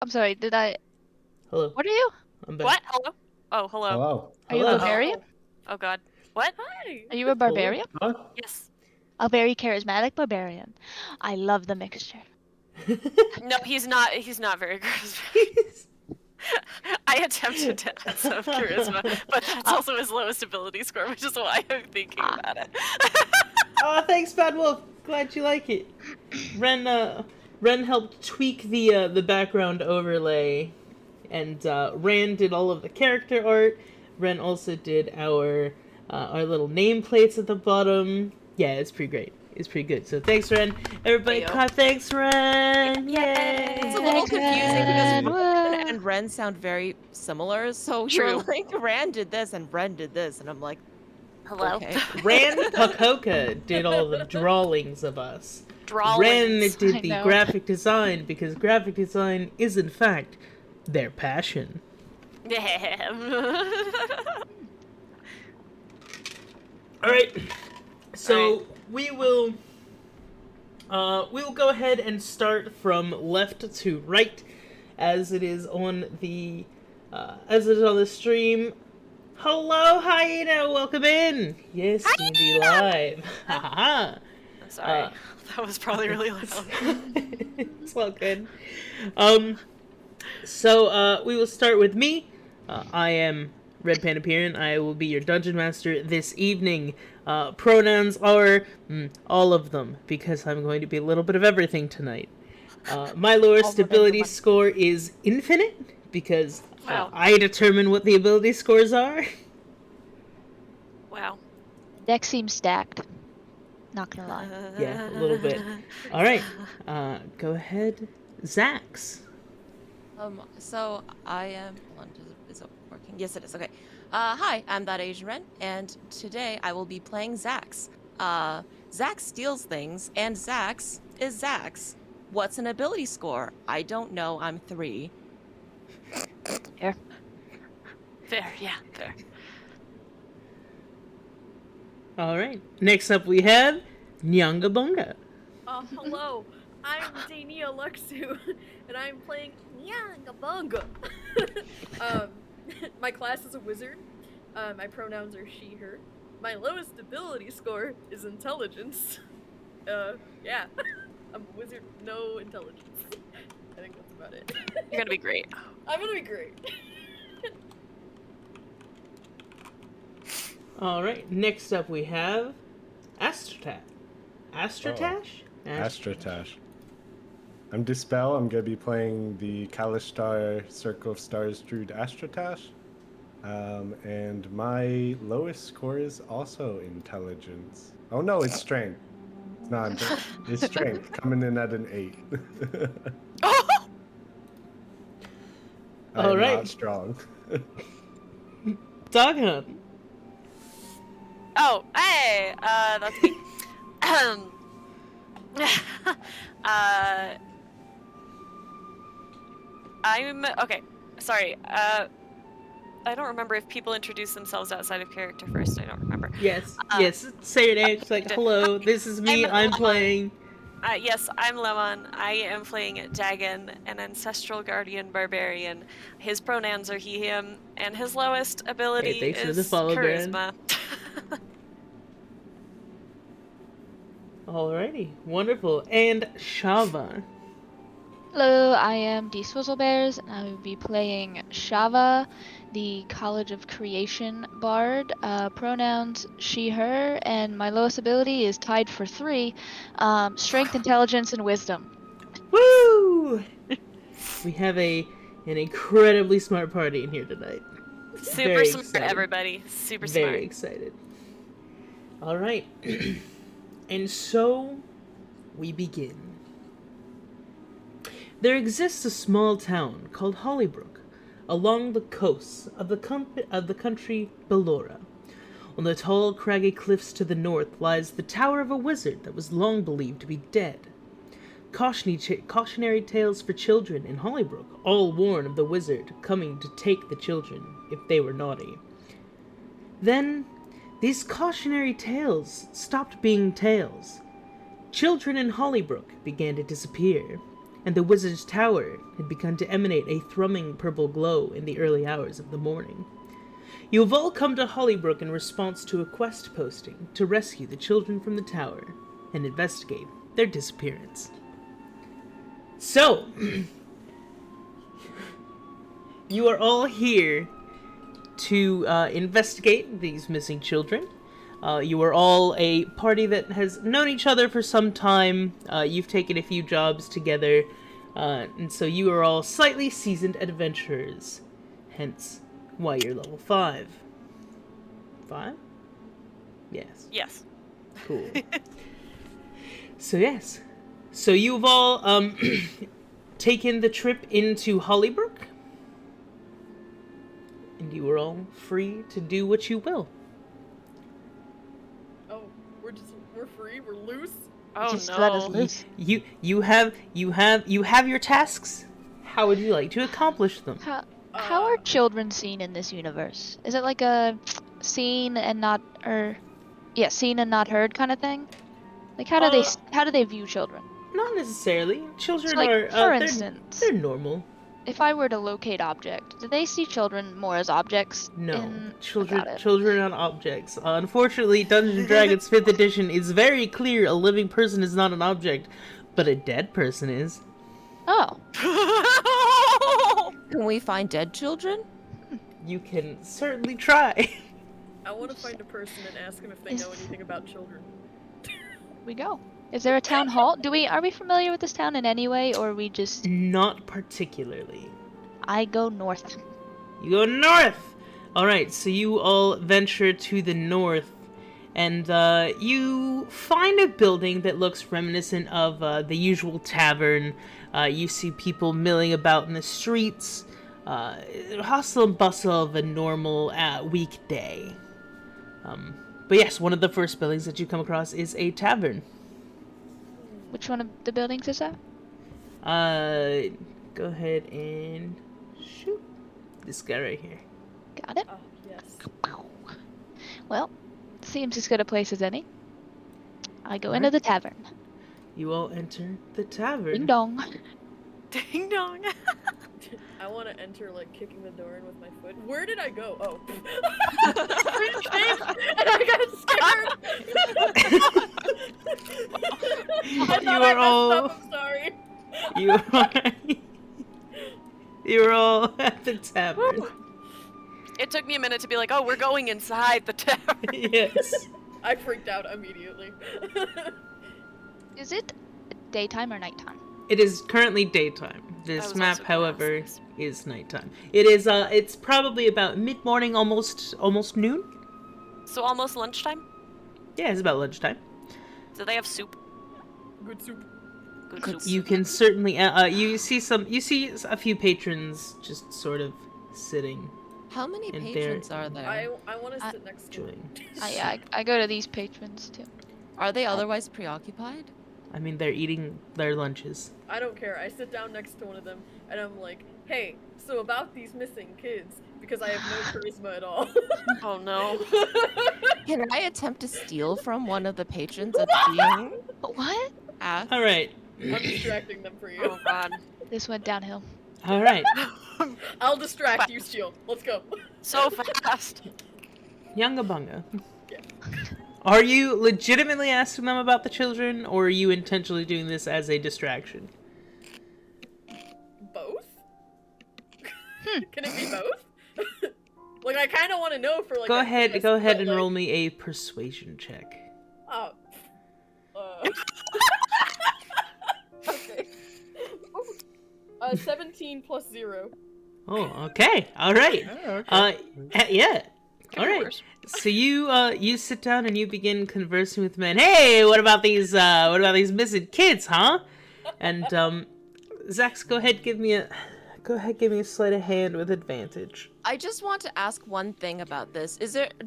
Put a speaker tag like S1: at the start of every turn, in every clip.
S1: I'm sorry, did I...
S2: Hello.
S1: What are you?
S2: I'm back.
S3: What? Hello? Oh, hello.
S4: Hello.
S1: Are you a
S2: Hello.
S1: barbarian?
S3: Oh. Oh God. What?
S5: Hi.
S1: Are you a
S2: Hello.
S1: barbarian?
S4: Huh?
S3: Yes.
S1: A very charismatic barbarian. I love the mixture.
S3: No, he's not. He's not very charismatic. I attempted to add some charisma, but that's also his lowest ability score, which is why I'm thinking
S1: Ah.
S3: about it.
S2: Oh, thanks, Bad Wolf. Glad you like it. Ren helped tweak the background overlay, and Ran did all of the character art. Ren also did our little nameplates at the bottom. Yeah, it's pretty great. It's pretty good. So thanks, Ren. Everybody,
S3: Heyo.
S2: clap. Thanks, Ren.
S3: Yay.
S2: Yay!
S5: It's a little
S1: Thanks,
S5: confusing
S1: Ren.
S5: because Ren
S1: Woo.
S5: and Ren sound very similar. So you
S3: True.
S5: were like, Ren did this and Ren did this, and I'm like,
S3: Hello.
S5: okay.
S2: Ran Pakoka did all the drawings of us. Ren
S3: Drawings.
S2: did
S1: I
S2: the
S1: know.
S2: graphic design because graphic design is, in fact, their passion. All right, so
S3: Alright.
S2: we will go ahead and start from left to right, as it is on the stream. Hello, Hyena, welcome in. Yes, D&D live. Ha
S3: I'm sorry. That was probably really loud.
S2: It's all good. So we will start with me. I am RedPandaPieron. I will be your dungeon master this evening. Pronouns are all of them, because I'm going to be a little bit of everything tonight. My lowest
S5: All of
S2: ability
S5: everyone.
S2: score is infinite, because
S3: Wow.
S2: I determine what the ability scores are.
S3: Wow.
S1: Deck seems stacked. Not gonna lie.
S2: Yeah, a little bit. All right, go ahead, Zax.
S5: So I am. Hold on, is it working? Yes, it is. Okay. Hi, I'm that Asian Ren, and today I will be playing Zax. Zax steals things, and Zax is Zax. What's an ability score? I don't know. I'm 3.
S1: Here.
S3: Fair, yeah, fair.
S2: All right, next up we have Nyangabunga.
S6: Hello, I'm Dania Luxu, and I'm playing Nyangabunga. My class is a wizard. My pronouns are she, her. My lowest ability score is intelligence. Yeah. I'm a wizard with no intelligence. I think that's about it.
S3: You're gonna be great.
S6: I'm gonna be great.
S2: All right, next up we have Astratash. Astratash?
S4: Astratash. I'm Dispel. I'm going to be playing the Kalishtar Circle of Stars Druid Astratash. And my lowest score is also intelligence. Oh no, it's strength. It's not. It's strength, coming in at an 8. I
S2: All
S4: am
S2: right.
S4: not strong.
S2: Dog Hunt.
S3: Oh, hey, that's me. I'm okay. Sorry. I don't remember if people introduce themselves outside of character first. I don't remember.
S2: Yes, yes. Say your name. It's like, hello, this is me. I'm playing.
S3: Yes, I'm Lemon. I am playing Dagon, an ancestral guardian barbarian. His pronouns are he, him, and his lowest ability
S2: Hey, thanks for the
S3: is
S2: follow, Baron.
S3: charisma.
S2: Alrighty, wonderful. And Shava.
S1: Hello, I am D Swizzlebears, and I will be playing Shava, the College of Creation bard. Pronouns she, her, and my lowest ability is tied for 3. Strength, intelligence, and wisdom.
S2: Woo! We have an incredibly smart party in here tonight.
S3: Super
S2: Very
S3: smart,
S2: excited.
S3: everybody. Super
S2: Very
S3: smart.
S2: excited. All right. And so we begin. There exists a small town called Hollybrook along the coasts of the country Bellora. On the tall, craggy cliffs to the north lies the tower of a wizard that was long believed to be dead. Cautionary tales for children in Hollybrook all warn of the wizard coming to take the children if they were naughty. Then, these cautionary tales stopped being tales. Children in Hollybrook began to disappear. and the wizard's tower had begun to emanate a thrumming purple glow in the early hours of the morning. You have all come to Hollybrook in response to a quest posting to rescue the children from the tower and investigate their disappearance. So, you are all here to investigate these missing children. You are all a party that has known each other for some time. You've taken a few jobs together, and so you are all slightly seasoned adventurers. Hence, why you're level 5. 5? Yes.
S3: Yes.
S2: Cool. So yes. So you've all taken the trip into Hollybrook, and you are all free to do what you will.
S6: Oh, we're free. We're loose.
S3: Oh
S1: Just let us
S3: no.
S1: loose.
S2: You have your tasks. How would you like to accomplish them?
S1: How are children seen in this universe? Is it like a seen and not seen and not heard kind of thing? Like how do they view children?
S2: Not necessarily. Children
S1: So, like,
S2: are
S1: for instance,
S2: they're normal.
S1: if I were to locate object, do they see children more as objects?
S2: No,
S1: Got it.
S2: children are not objects. Unfortunately, Dungeons & Dragons 5th edition is very clear a living person is not an object, but a dead person is.
S1: Oh,
S5: Can we find dead children?
S2: You can certainly try.
S6: I want to find a person and ask them if they
S1: Is-
S6: know anything about children.
S1: we go. Is there a town hall? Are we familiar with this town in any way, or we just...
S2: Not particularly.
S1: I go north.
S2: You go north! Alright, so you all venture to the north, and you find a building that looks reminiscent of the usual tavern. You see people milling about in the streets. Hustle and bustle of a normal weekday. But yes, one of the first buildings that you come across is a tavern.
S1: Which one of the buildings is that?
S2: Go ahead and shoot this guy right here.
S1: Got it.
S6: Oh, yes.
S1: Well, seems as good a place as any. I go into the tavern.
S2: You all enter the tavern.
S1: Ding dong.
S3: Ding dong.
S6: I want to enter, like, kicking the door in with my foot. Where did I go? Oh. And I got scared. I thought
S2: You
S6: I
S2: are
S6: messed
S2: all-
S6: up. I'm sorry.
S2: You're all at the tavern.
S3: It took me a minute to be like, oh, we're going inside the tavern.
S2: Yes.
S6: I freaked out immediately.
S1: Is it daytime or nighttime?
S2: It is currently daytime.
S3: I
S2: This
S3: was
S2: map,
S3: also gonna
S2: however,
S3: ask this.
S2: is nighttime. It is it's probably about mid-morning, almost noon.
S3: So almost lunchtime?
S2: Yeah, it's about lunchtime.
S3: Do they have soup?
S6: Good soup.
S3: Good soup.
S2: You can certainly you see a few patrons just sort of sitting,
S5: How many
S2: And
S5: patrons are there?
S6: I want to sit next to
S2: enjoying.
S1: I go to these patrons too.
S5: Are they otherwise preoccupied?
S2: I mean, they're eating their lunches.
S6: I don't care. I sit down next to one of them and I'm like, hey, so about these missing kids, because I have no charisma at all.
S3: Oh no.
S5: Can I attempt to steal from one of the patrons that's being
S1: What?
S5: asked?
S2: All right,
S6: I'm distracting them for you.
S3: Oh god.
S1: This went downhill.
S2: all right.
S6: I'll distract you, Steele. Let's go.
S3: So fast.
S2: Younga Bunga.
S6: Yeah.
S2: Are you legitimately asking them about the children, or are you intentionally doing this as a distraction?
S6: Both? Can it be both? Like, I kind of want to know for like.
S2: Go
S6: a
S2: ahead
S6: twist,
S2: and
S6: but,
S2: roll
S6: like,
S2: me a persuasion check.
S6: Oh. Okay. Ooh. 17 plus 0.
S2: Oh, okay. All right. Yeah.
S3: Could
S2: All
S3: be
S2: right.
S3: worse.
S2: So you sit down and you begin conversing with men. Hey, what about these missing kids, huh? And Zax, go ahead, give me a sleight of hand with advantage.
S5: I just want to ask one thing about this.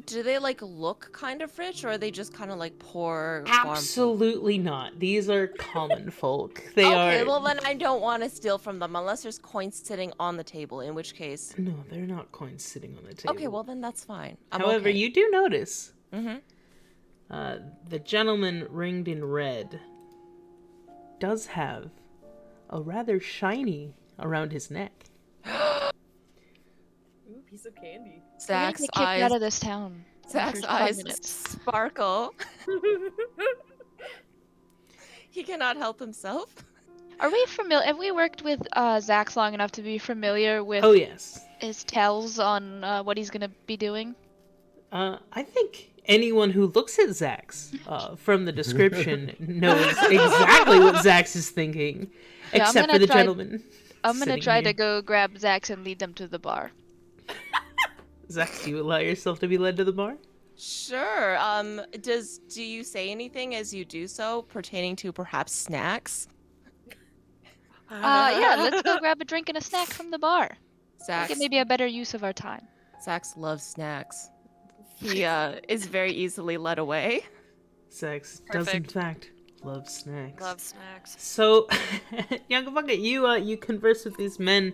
S5: Do they like look kind of rich, or are they just kind of like poor farm folk?
S2: Absolutely not. These are common folk. They
S5: Okay,
S2: are.
S5: well then I don't want to steal from them unless there's coins sitting on the table, in which case.
S2: No, they're not coins sitting on the table.
S5: Okay, well then that's fine. I'm
S2: However,
S5: okay.
S2: you do notice
S5: Mm-hmm.
S2: the gentleman ringed in red does have a rather shiny around his neck.
S6: Ooh, piece of candy.
S1: We're gonna
S5: Zach's
S1: get kicked
S5: eyes.
S1: out of this town after
S5: Zach's
S1: 5
S5: eyes
S1: minutes.
S5: sparkle. He cannot help himself.
S1: Are we familiar? Have we worked with Zax long enough to be familiar with
S2: Oh, yes.
S1: his tells on what he's gonna be doing?
S2: I think anyone who looks at Zax from the description knows exactly what Zax is thinking,
S1: Yeah, I'm
S2: except
S1: gonna
S2: for the
S1: try-
S2: gentleman.
S1: I'm gonna
S2: sitting
S1: try to
S2: here.
S1: go grab Zax and lead them to the bar.
S2: Zax, do you allow yourself to be led to the bar?
S5: Sure. Do you say anything as you do so pertaining to perhaps snacks?
S1: Yeah, let's go grab a drink and a snack from the bar. Make
S5: Zax,
S1: it maybe a better use of our time.
S5: Zax loves snacks. He is very easily led away.
S2: Zax does in
S3: Perfect.
S2: fact love snacks.
S3: Love snacks.
S2: So, Young Bucket, you converse with these men,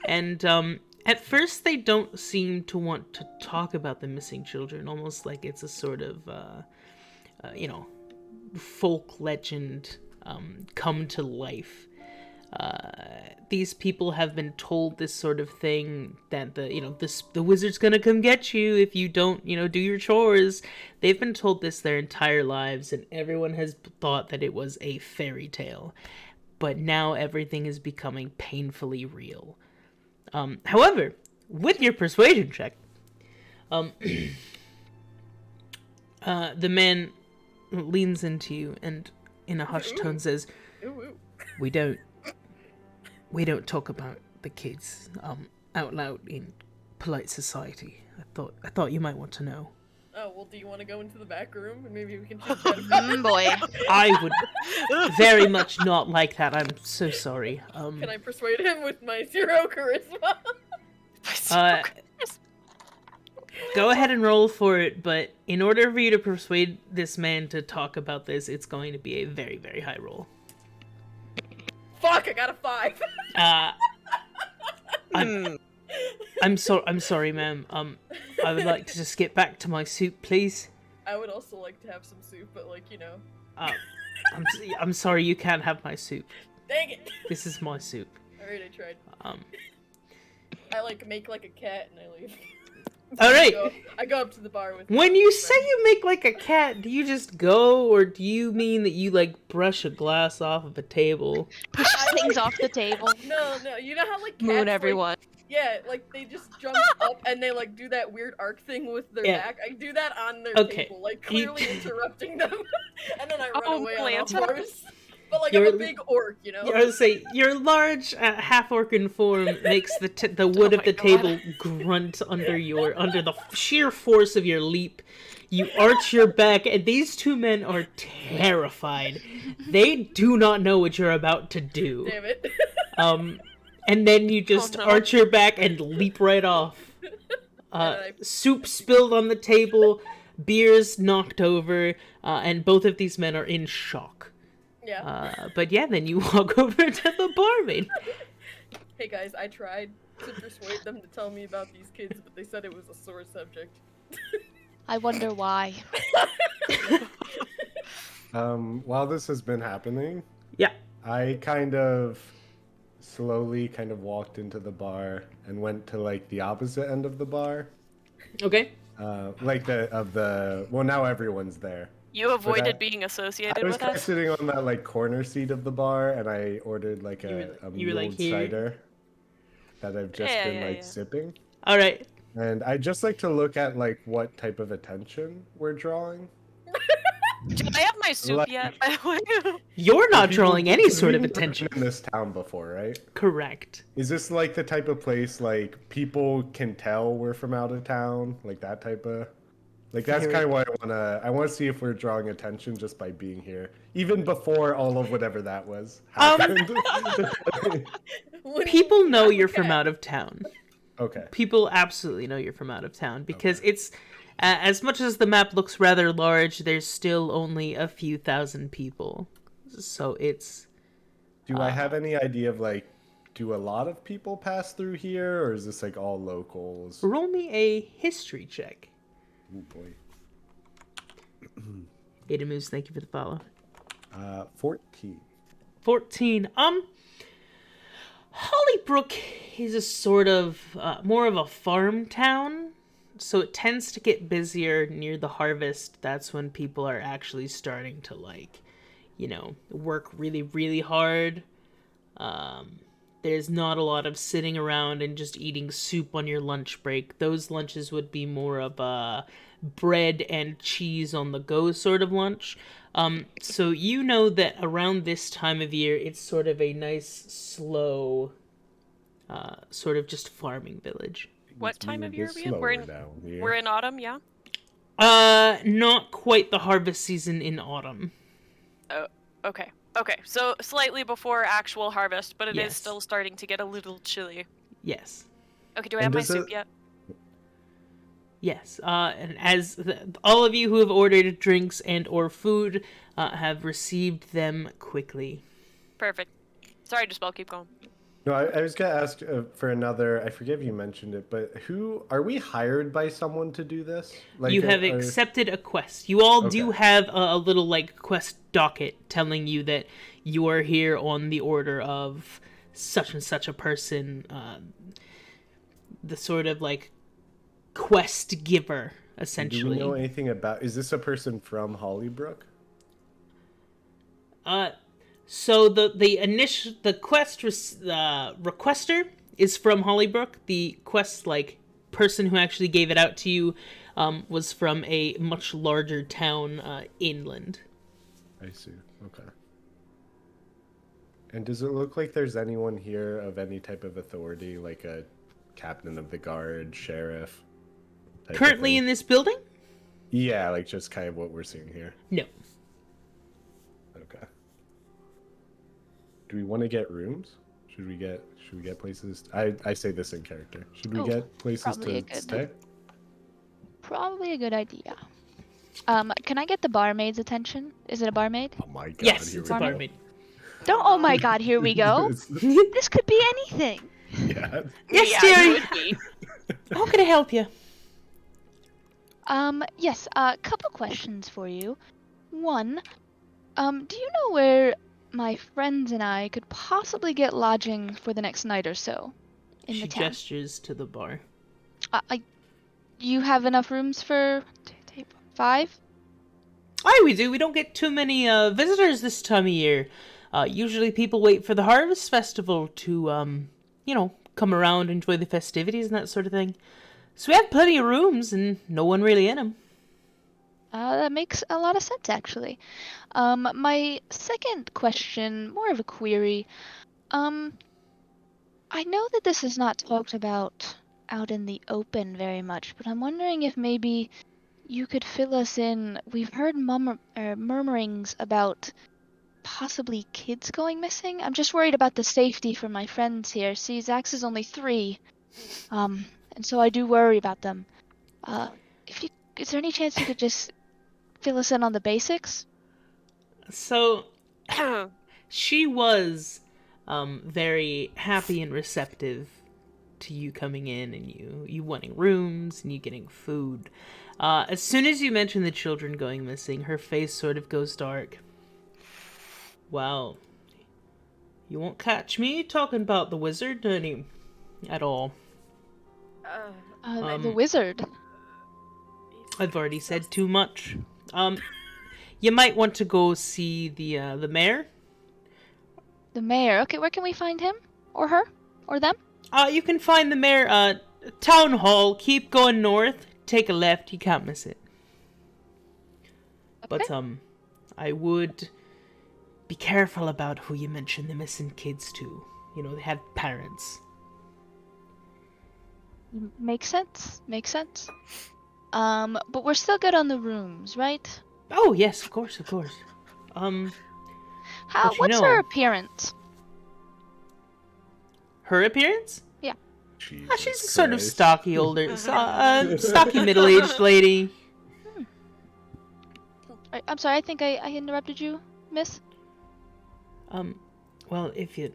S2: and at first they don't seem to want to talk about the missing children, almost like it's a sort of folk legend come to life. These people have been told this sort of thing that the wizard's gonna come get you if you don't do your chores. They've been told this their entire lives, and everyone has thought that it was a fairy tale. But now everything is becoming painfully real. However, with your persuasion check, the man leans into you and in a hushed tone says,
S6: Ooh, ooh.
S2: we don't talk about the kids out loud in polite society. I thought you might want to know.
S6: Oh, well, do you want to go into the back room and maybe we can chit chat about it?
S1: Boy.
S2: I would very much not like that. I'm so sorry.
S6: Can I persuade him with my 0 charisma?
S2: Go ahead and roll for it, but in order for you to persuade this man to talk about this, it's going to be a very, very high roll.
S6: Fuck, I got a 5.
S2: I'm sorry, ma'am. I would like to just get back to my soup, please.
S6: I would also like to have some soup, but
S2: I'm sorry, you can't have my soup.
S6: Dang it!
S2: This is my soup.
S6: Alright, I tried. I make like a cat and I leave.
S2: All right.
S6: I go up to the bar with.
S2: When you say you make like a cat, do you just go, or do you mean that you brush a glass off of a table?
S1: Push things off the table.
S6: No, you know how cats,
S5: Moon everyone.
S6: Yeah, they just jump up and they do that weird arc thing with their back. I do that on their table, clearly interrupting them, and then I run away on all fours. But I'm a big orc,
S2: I would say your large half-orcan form makes the wood of the table grunt under the sheer force of your leap. You arch your back, and these two men are terrified. They do not know what you're about to do.
S6: Damn it.
S2: And then you just arch your back and leap right off. Soup spilled on the table, beers knocked over, and both of these men are in shock.
S6: Yeah.
S2: But yeah, then you walk over to the barmaid.
S6: Hey guys, I tried to persuade them to tell me about these kids, but they said it was a sore subject.
S1: I wonder why.
S4: While this has been happening,
S2: yeah,
S4: I slowly walked into the bar and went to the opposite end of the bar.
S2: Okay.
S4: Well, now everyone's there.
S3: You avoided being associated with us?
S4: I was sitting on that corner seat of the bar, and I ordered a mulled cider that I've just been sipping.
S2: All right.
S4: And I just like to look at what type of attention we're drawing.
S3: Do I have my soup yet, by the way?
S2: You're not drawing any sort of attention.
S4: In this town before, right?
S2: Correct.
S4: Is this the type of place people can tell we're from out of town? That type of... that's kind of why I want to see if we're drawing attention just by being here, even before all of whatever that was happened.
S2: People know you're from out of town.
S4: Okay.
S2: People absolutely know you're from out of town because it's as much as the map looks rather large, there's still only a few thousand people, so it's.
S4: Do I have any idea of do a lot of people pass through here, or is this all locals?
S2: Roll me a history check.
S4: Oh boy.
S2: Adamus, thank you for the follow.
S4: 14.
S2: 14. Hollybrook is a sort of more of a farm town, so it tends to get busier near the harvest. That's when people are actually starting to work really, really hard. There's not a lot of sitting around and just eating soup on your lunch break. Those lunches would be more of a bread and cheese on the go sort of lunch. So you know that around this time of year, it's sort of a nice, slow, sort of just farming village.
S3: What time of year are we in?
S4: We're
S3: We're in autumn, yeah?
S2: Not quite the harvest season in autumn.
S3: Oh, okay. Okay, so slightly before actual harvest, but it is
S2: Yes.
S3: still starting to get a little chilly.
S2: Yes.
S3: Okay, do I have my soup yet?
S2: Yes, and as all of you who have ordered drinks and or food have received them quickly.
S3: Perfect. Sorry to spell, keep going.
S4: No, I was gonna ask for another. I forget if you mentioned it, but who are we hired by someone to do this?
S2: You have accepted a quest. You all do have a little quest docket telling you that you are here on the order of such and such a person. The sort of quest giver, essentially.
S4: Do we know anything about? Is this a person from Hollybrook?
S2: So the quest requester is from Hollybrook. The quest person who actually gave it out to you was from a much larger town inland.
S4: I see. Okay. And does it look like there's anyone here of any type of authority, like a captain of the guard, sheriff?
S2: Currently in this building?
S4: Yeah, just kind of what we're seeing here.
S2: No.
S4: Okay. Do we want to get rooms? Should we get places? I say this in character. Should we get places to stay?
S1: Probably a good idea. Can I get the barmaid's attention? Is it a barmaid?
S4: Oh my god!
S2: Yes, it's a barmaid.
S1: Don't. Oh my god! Here we go. This could be anything.
S4: Yeah.
S2: Yes, dearie. How can I help you?
S1: Yes. A couple questions for you. One, do you know where my friends and I could possibly get lodging for the next night or so in the town?
S2: She gestures to the bar.
S1: You have enough rooms for 5?
S2: Aye, we do. We don't get too many visitors this time of year. Usually people wait for the harvest festival to, come around, enjoy the festivities and that sort of thing. So we have plenty of rooms and no one really in them.
S1: That makes a lot of sense, actually. My second question, more of a query. I know that this is not talked about out in the open very much, but I'm wondering if maybe you could fill us in. We've heard murmurings about possibly kids going missing. I'm just worried about the safety for my friends here. See, Zax is only 3, and so I do worry about them. Is there any chance you could just fill us in on the basics?
S2: So, she was very happy and receptive to you coming in and you wanting rooms and you getting food. As soon as you mention the children going missing, her face sort of goes dark. Well, you won't catch me talking about the wizard at all.
S1: The wizard.
S2: I've already said too much. You might want to go see the mayor.
S1: The mayor. Okay, where can we find him? Or her? Or them?
S2: You can find the mayor, town hall. Keep going north. Take a left. You can't miss it.
S1: Okay.
S2: But, I would be careful about who you mention the missing kids to. They have parents.
S1: Makes sense. But we're still good on the rooms, right?
S2: Oh, yes, of course.
S1: What's
S2: know?
S1: her appearance?
S2: Her appearance?
S1: Yeah.
S2: She's a sort of stocky middle-aged lady.
S1: I'm sorry, I think I interrupted you, miss?
S2: Well, if you...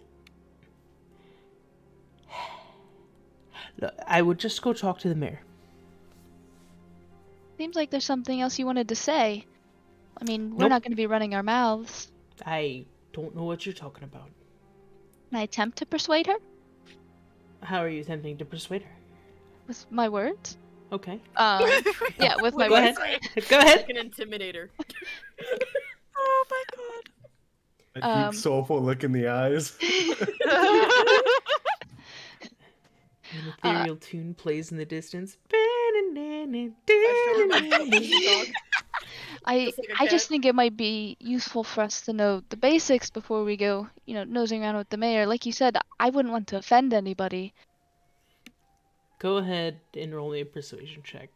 S2: Look, I would just go talk to the mayor.
S1: Seems like there's something else you wanted to say. I mean, we're not going to be running our mouths.
S2: I don't know what you're talking about.
S1: Can I attempt to persuade her
S2: How are you attempting to persuade her?
S1: with my words?
S2: Okay.
S1: Yeah, with my
S2: Go
S1: words.
S2: ahead. Go ahead.
S6: Like an intimidator.
S3: Oh my god.
S4: A deep, soulful look in the eyes.
S2: An ethereal tune plays in the distance.
S6: I show her my puppy dog.
S1: I
S6: Just like a
S1: I just
S6: cat.
S1: think it might be useful for us to know the basics before we go, nosing around with the mayor. Like you said, I wouldn't want to offend anybody.
S2: Go ahead and roll me a persuasion check.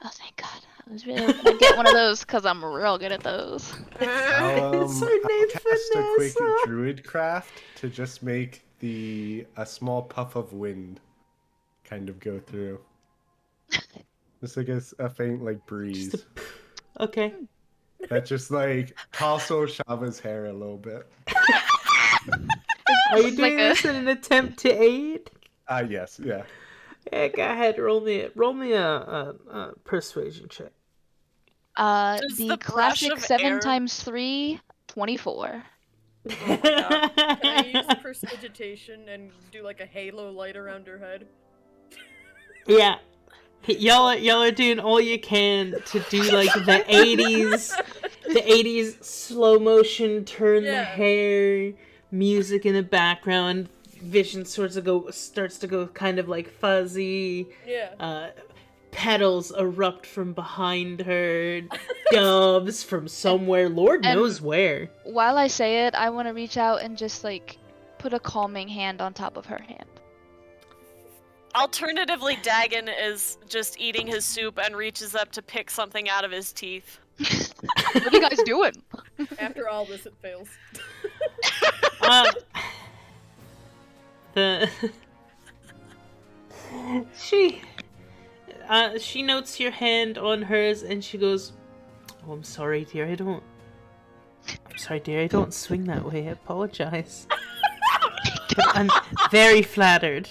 S1: Oh, thank God. I was really hoping I'd get one of those because I'm real good at those.
S4: I'll
S2: Name
S4: cast a quick
S2: Vanessa.
S4: druid craft to just make a small puff of wind kind of go through. Just like a faint like breeze.
S2: Just okay.
S4: That just like tousle Shava's hair a little bit.
S2: Are you
S1: Like
S2: doing this in an attempt to aid?
S4: Yes, yeah.
S2: Yeah, go ahead. Roll me a persuasion check.
S3: Does
S1: The
S3: the brush
S1: classic
S3: of
S1: 7
S3: air-
S1: times 3, 24.
S3: Oh my god.
S6: Can I use prestidigitation and do like a halo light around her head?
S2: Yeah. Y'all are doing all you can to do like the 80s slow motion turn the
S6: Yeah.
S2: hair music in the background. Vision starts to go kind of like fuzzy.
S6: Yeah.
S2: Petals erupt from behind her. Doves from somewhere, Lord
S1: And-
S2: knows where.
S1: While I say it, I want to reach out and just like put a calming hand on top of her hand.
S3: Alternatively, Dagon is just eating his soup and reaches up to pick something out of his teeth.
S1: What are you guys doing?
S6: After all this, it fails.
S2: Uh, the she notes your hand on hers and she goes, "Oh, I'm sorry, dear. I'm sorry, dear. I don't swing that way. I apologize. But I'm very flattered.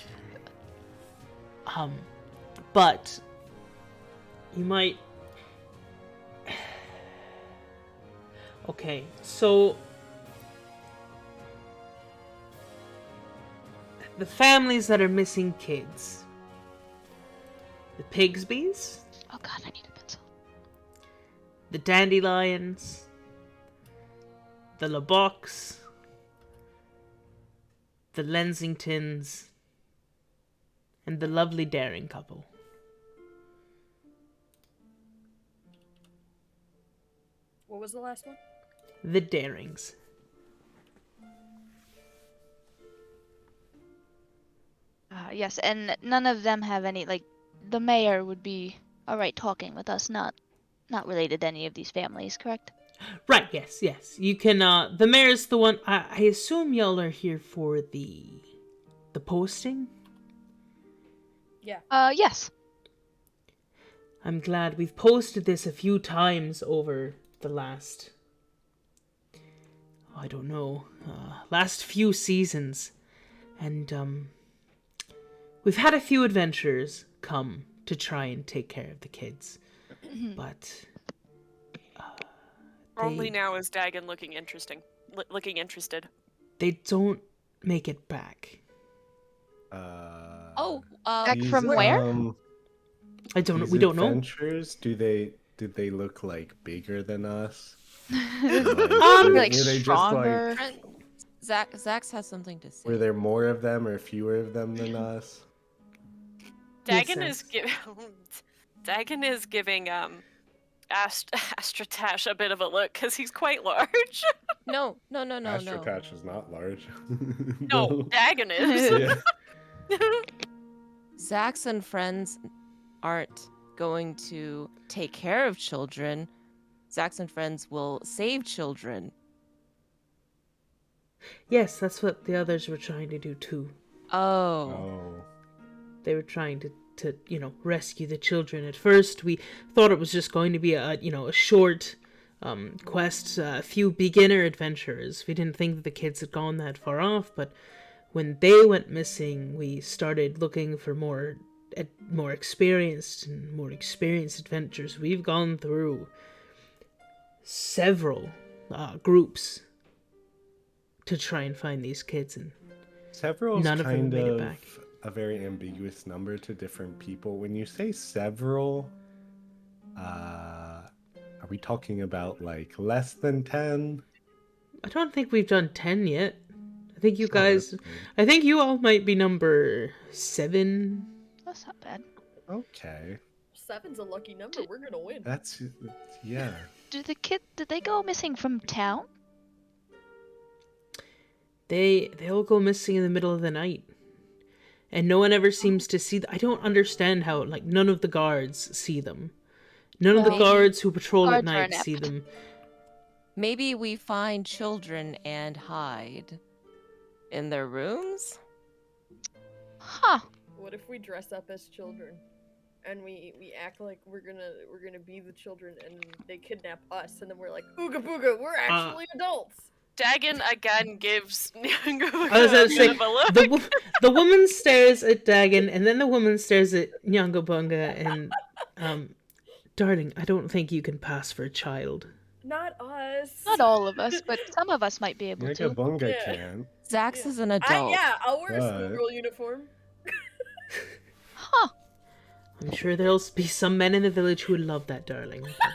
S2: But you might. Okay, so the families that are missing kids. The Pigsbys,
S1: Oh God, I need a pencil.
S2: the Dandelions, the LeBocs, the Lensingtons, and the lovely Daring couple.
S6: What was the last one?
S2: The Darings.
S1: Yes, and none of them have any, like, the mayor would be alright talking with us, not related to any of these families, correct?
S2: Right, yes. You can, the mayor's the one, I assume y'all are here for the posting?
S6: Yeah.
S1: Yes.
S2: I'm glad we've posted this a few times over the last, I don't know, last few seasons. And, we've had a few adventurers come to try and take care of the kids. But,
S3: Only now is Dagon looking interesting. Looking interested.
S2: they don't make it back.
S1: Back from where?
S2: I don't know.
S4: These
S2: We don't know.
S4: adventures, did they look like bigger than us?
S1: Like
S4: were they
S1: stronger.
S5: Zax has something to say.
S4: Were there more of them or fewer of them than us?
S3: Dagon
S2: Makes
S3: is giving Dagon is giving Astratash a bit of a look because he's quite large.
S5: No.
S4: Astrotouch is not large.
S3: No, Dagon is.
S4: Yeah.
S5: Zax and friends aren't going to take care of children. Zax and friends will save children.
S2: Yes, that's what the others were trying to do too.
S5: Oh.
S2: They were trying to rescue the children. At first, we thought it was just going to be a short quest, a few beginner adventurers. We didn't think that the kids had gone that far off, but when they went missing, we started looking for more experienced adventures. We've gone through several groups to try and find these kids, and
S4: Several is
S2: None of them
S4: kind
S2: made it
S4: of
S2: back.
S4: a very ambiguous number to different people. When you say several, are we talking about like less than 10?
S2: I don't think we've done 10 yet. I think you
S4: Oh, that's
S2: guys...
S4: good.
S2: I think you all might be number 7.
S1: That's not bad.
S4: Okay.
S6: 7's a lucky number. We're gonna win.
S4: That's, yeah.
S1: Did they go missing from town?
S2: They all go missing in the middle of the night. And no one ever seems to see them. I don't understand how, like, none of the guards see them. None of the
S1: Well,
S2: guards who patrol at
S1: guards are
S2: night see
S1: inept.
S2: them.
S5: Maybe we find children and hide in their rooms?
S1: Huh.
S6: What if we dress up as children, and we act like we're gonna be the children, and they kidnap us, and then we're like, ooga booga, we're actually adults.
S3: Dagon again gives Nyanga
S2: I was gonna say,
S3: a look.
S2: the woman stares at Dagon, and then the woman stares at Nyangabunga, and, darling, I don't think you can pass for a child.
S6: Not us.
S1: Not all of us, but some of us might be able to.
S4: Bunga
S6: Yeah.
S4: can.
S5: Zax is an adult.
S6: I'll wear a
S4: But-
S6: schoolgirl uniform.
S1: Huh.
S2: I'm sure there'll be some men in the village who would love that, darling. But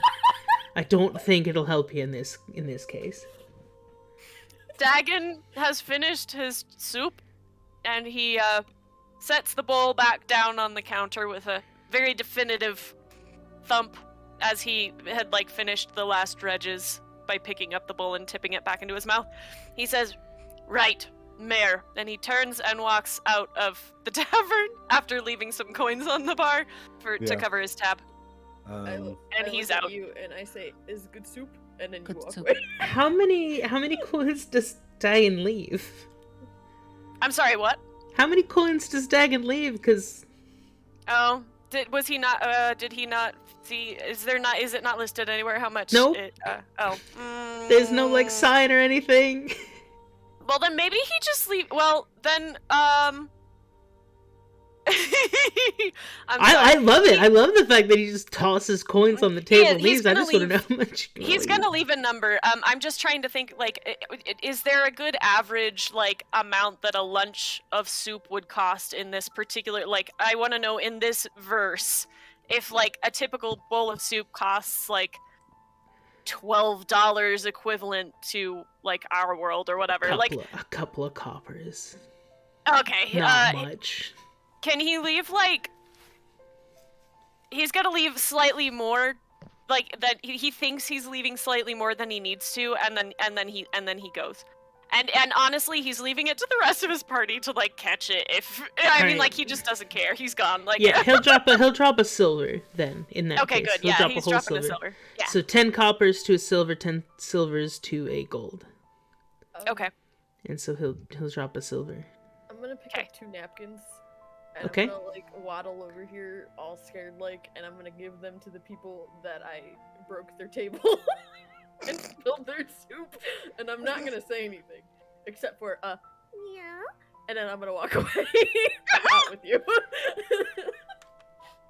S2: I don't think it'll help you in this case.
S3: Dagon has finished his soup, and he sets the bowl back down on the counter with a very definitive thump as he had finished the last dredges by picking up the bowl and tipping it back into his mouth. He says, "Right, Mayor," and he turns and walks out of the tavern after leaving some coins on the bar to
S4: Yeah.
S3: cover his tab.
S6: I
S3: And
S6: look
S3: he's
S6: at
S3: out.
S6: you and I say, "Is good soup?" And then
S5: Good
S6: you walk
S5: soup.
S6: away.
S2: How many coins does Dagon leave?
S3: I'm sorry, what?
S2: How many coins does Dagon leave? Because
S3: Oh, did he not see? Is it not listed anywhere how much?
S2: Nope. There's no sign or anything.
S3: Well, then maybe he just leave. Well, then
S2: I love it. I love the fact that he just tosses coins on the table and
S3: he's
S2: leaves. I
S3: gonna
S2: just want to know
S3: leave-
S2: how much.
S3: He's gonna leave a number. I'm just trying to think. Is there a good average amount that a lunch of soup would cost in this particular? I want to know in this verse if a typical bowl of soup costs $12 equivalent to our world or whatever.
S2: A couple of coppers.
S3: Okay.
S2: Not much.
S3: Can he leave he's gonna leave slightly more that he thinks he's leaving slightly more than he needs to, and then he goes. And honestly, he's leaving it to the rest of his party to catch it if he just doesn't care. He's gone.
S2: Yeah, he'll drop a silver then in that
S3: Okay,
S2: case.
S3: good.
S2: He'll
S3: Yeah,
S2: drop
S3: he's
S2: a whole
S3: dropping
S2: silver.
S3: a silver. Yeah.
S2: So 10 coppers to a silver, 10 silvers to a gold.
S3: Okay.
S2: And so he'll drop a silver.
S6: I'm gonna pick
S3: Okay.
S6: up 2 napkins. And
S2: Okay.
S6: I'm gonna waddle over here, all scared and I'm gonna give them to the people that I broke their table and spilled their soup. And I'm not gonna say anything except for yeah. And then I'm gonna walk away. I'm out with you.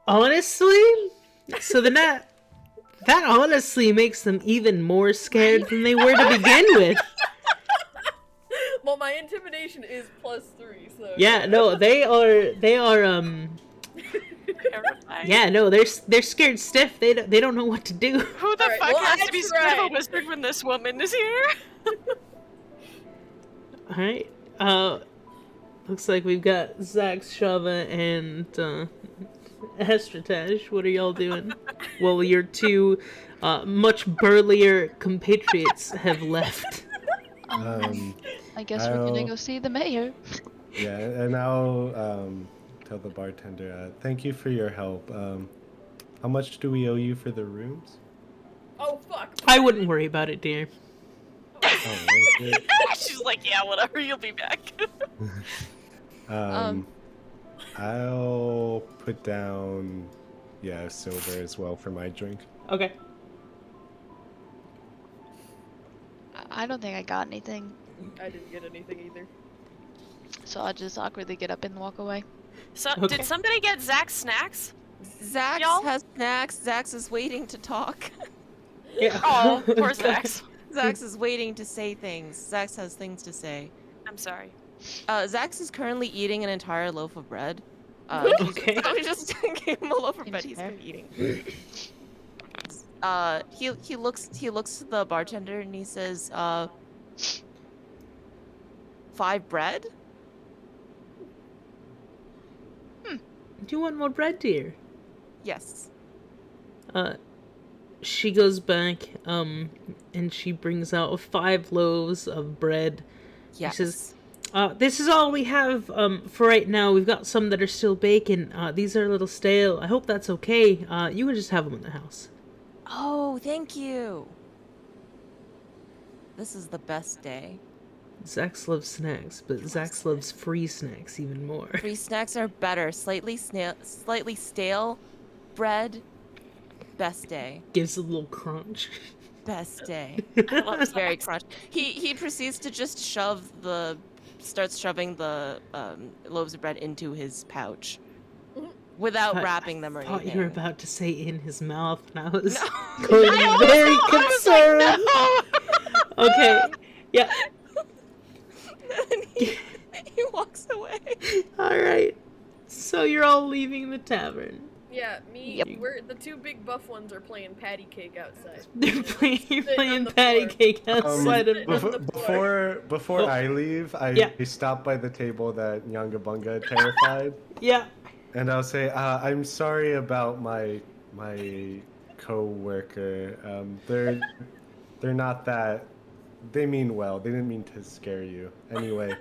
S2: Honestly, so that honestly makes them even more scared than they were to begin with.
S6: Well, my intimidation is +3, so
S2: Yeah, no, they are
S3: Terrifying.
S2: yeah, no, they're scared stiff. They don't know what to do.
S3: Who the
S6: Alright,
S3: fuck
S6: well,
S3: has
S6: I
S3: to be scared of a
S6: tried.
S3: wizard when this woman is here?
S2: All right. Looks like we've got Zax, Shava, and Estratash. What are y'all doing? Well, your 2 much burlier compatriots have left.
S1: I guess we're gonna
S4: I'll-
S1: go see the mayor.
S4: Yeah, and I'll tell the bartender, thank you for your help. How much do we owe you for the rooms?
S6: Oh fuck.
S2: I wouldn't worry about it, dear.
S4: Oh, okay.
S3: She's like, yeah, whatever, you'll be back.
S4: I'll put down, silver as well for my drink.
S2: Okay.
S1: I don't think I got anything,
S6: I didn't get anything either.
S1: so I'll just awkwardly get up and walk away.
S3: So,
S2: Okay.
S3: did somebody get Zach's snacks?
S5: Zax
S3: Y'all?
S5: has snacks. Zax is waiting to talk.
S2: Yeah.
S3: Oh, poor Zach's.
S5: Zax is waiting to say things. Zax has things to say.
S3: I'm sorry.
S5: Zax is currently eating an entire loaf of bread.
S2: Okay.
S5: So we just gave him a loaf of
S1: Seems
S5: bread he's
S1: fair.
S5: been eating. He looks to the bartender and he says, 5 bread?
S2: Do you want more bread, dear?
S5: Yes.
S2: She goes back, and she brings out 5 loaves of bread.
S5: Yes.
S2: She says, this is all we have, for right now. We've got some that are still baking. These are a little stale. I hope that's okay. You can just have them in the house.
S5: Oh, thank you. This is the best day.
S2: Zax loves snacks, but Zax loves free snacks even more.
S5: Free snacks are better. Slightly stale bread. Best day.
S2: Gives a little crunch.
S5: Best day.
S3: I love
S5: Very
S3: snacks.
S5: crunch. He proceeds to just starts shoving the loaves of bread into his pouch without wrapping them or
S2: I thought
S5: anything.
S2: you were about to say in his mouth, and I was
S5: No.
S2: going to be very concerned. Okay, yeah.
S5: And he walks away.
S2: All right. So you're all leaving the tavern.
S6: Yeah, me.
S5: Yep.
S6: We're the 2 big buff ones are playing patty cake outside.
S2: You're
S6: Sitting
S2: playing
S6: on the
S2: patty
S6: floor.
S2: cake outside of.
S6: on the floor.
S4: Before
S2: Oh.
S4: I leave, I
S2: Yeah.
S4: stop by the table that Nyanga Bunga terrified,
S2: Yeah.
S4: and I'll say, "I'm sorry about my co-worker. They're not that. They mean well. They didn't mean to scare you. Anyway,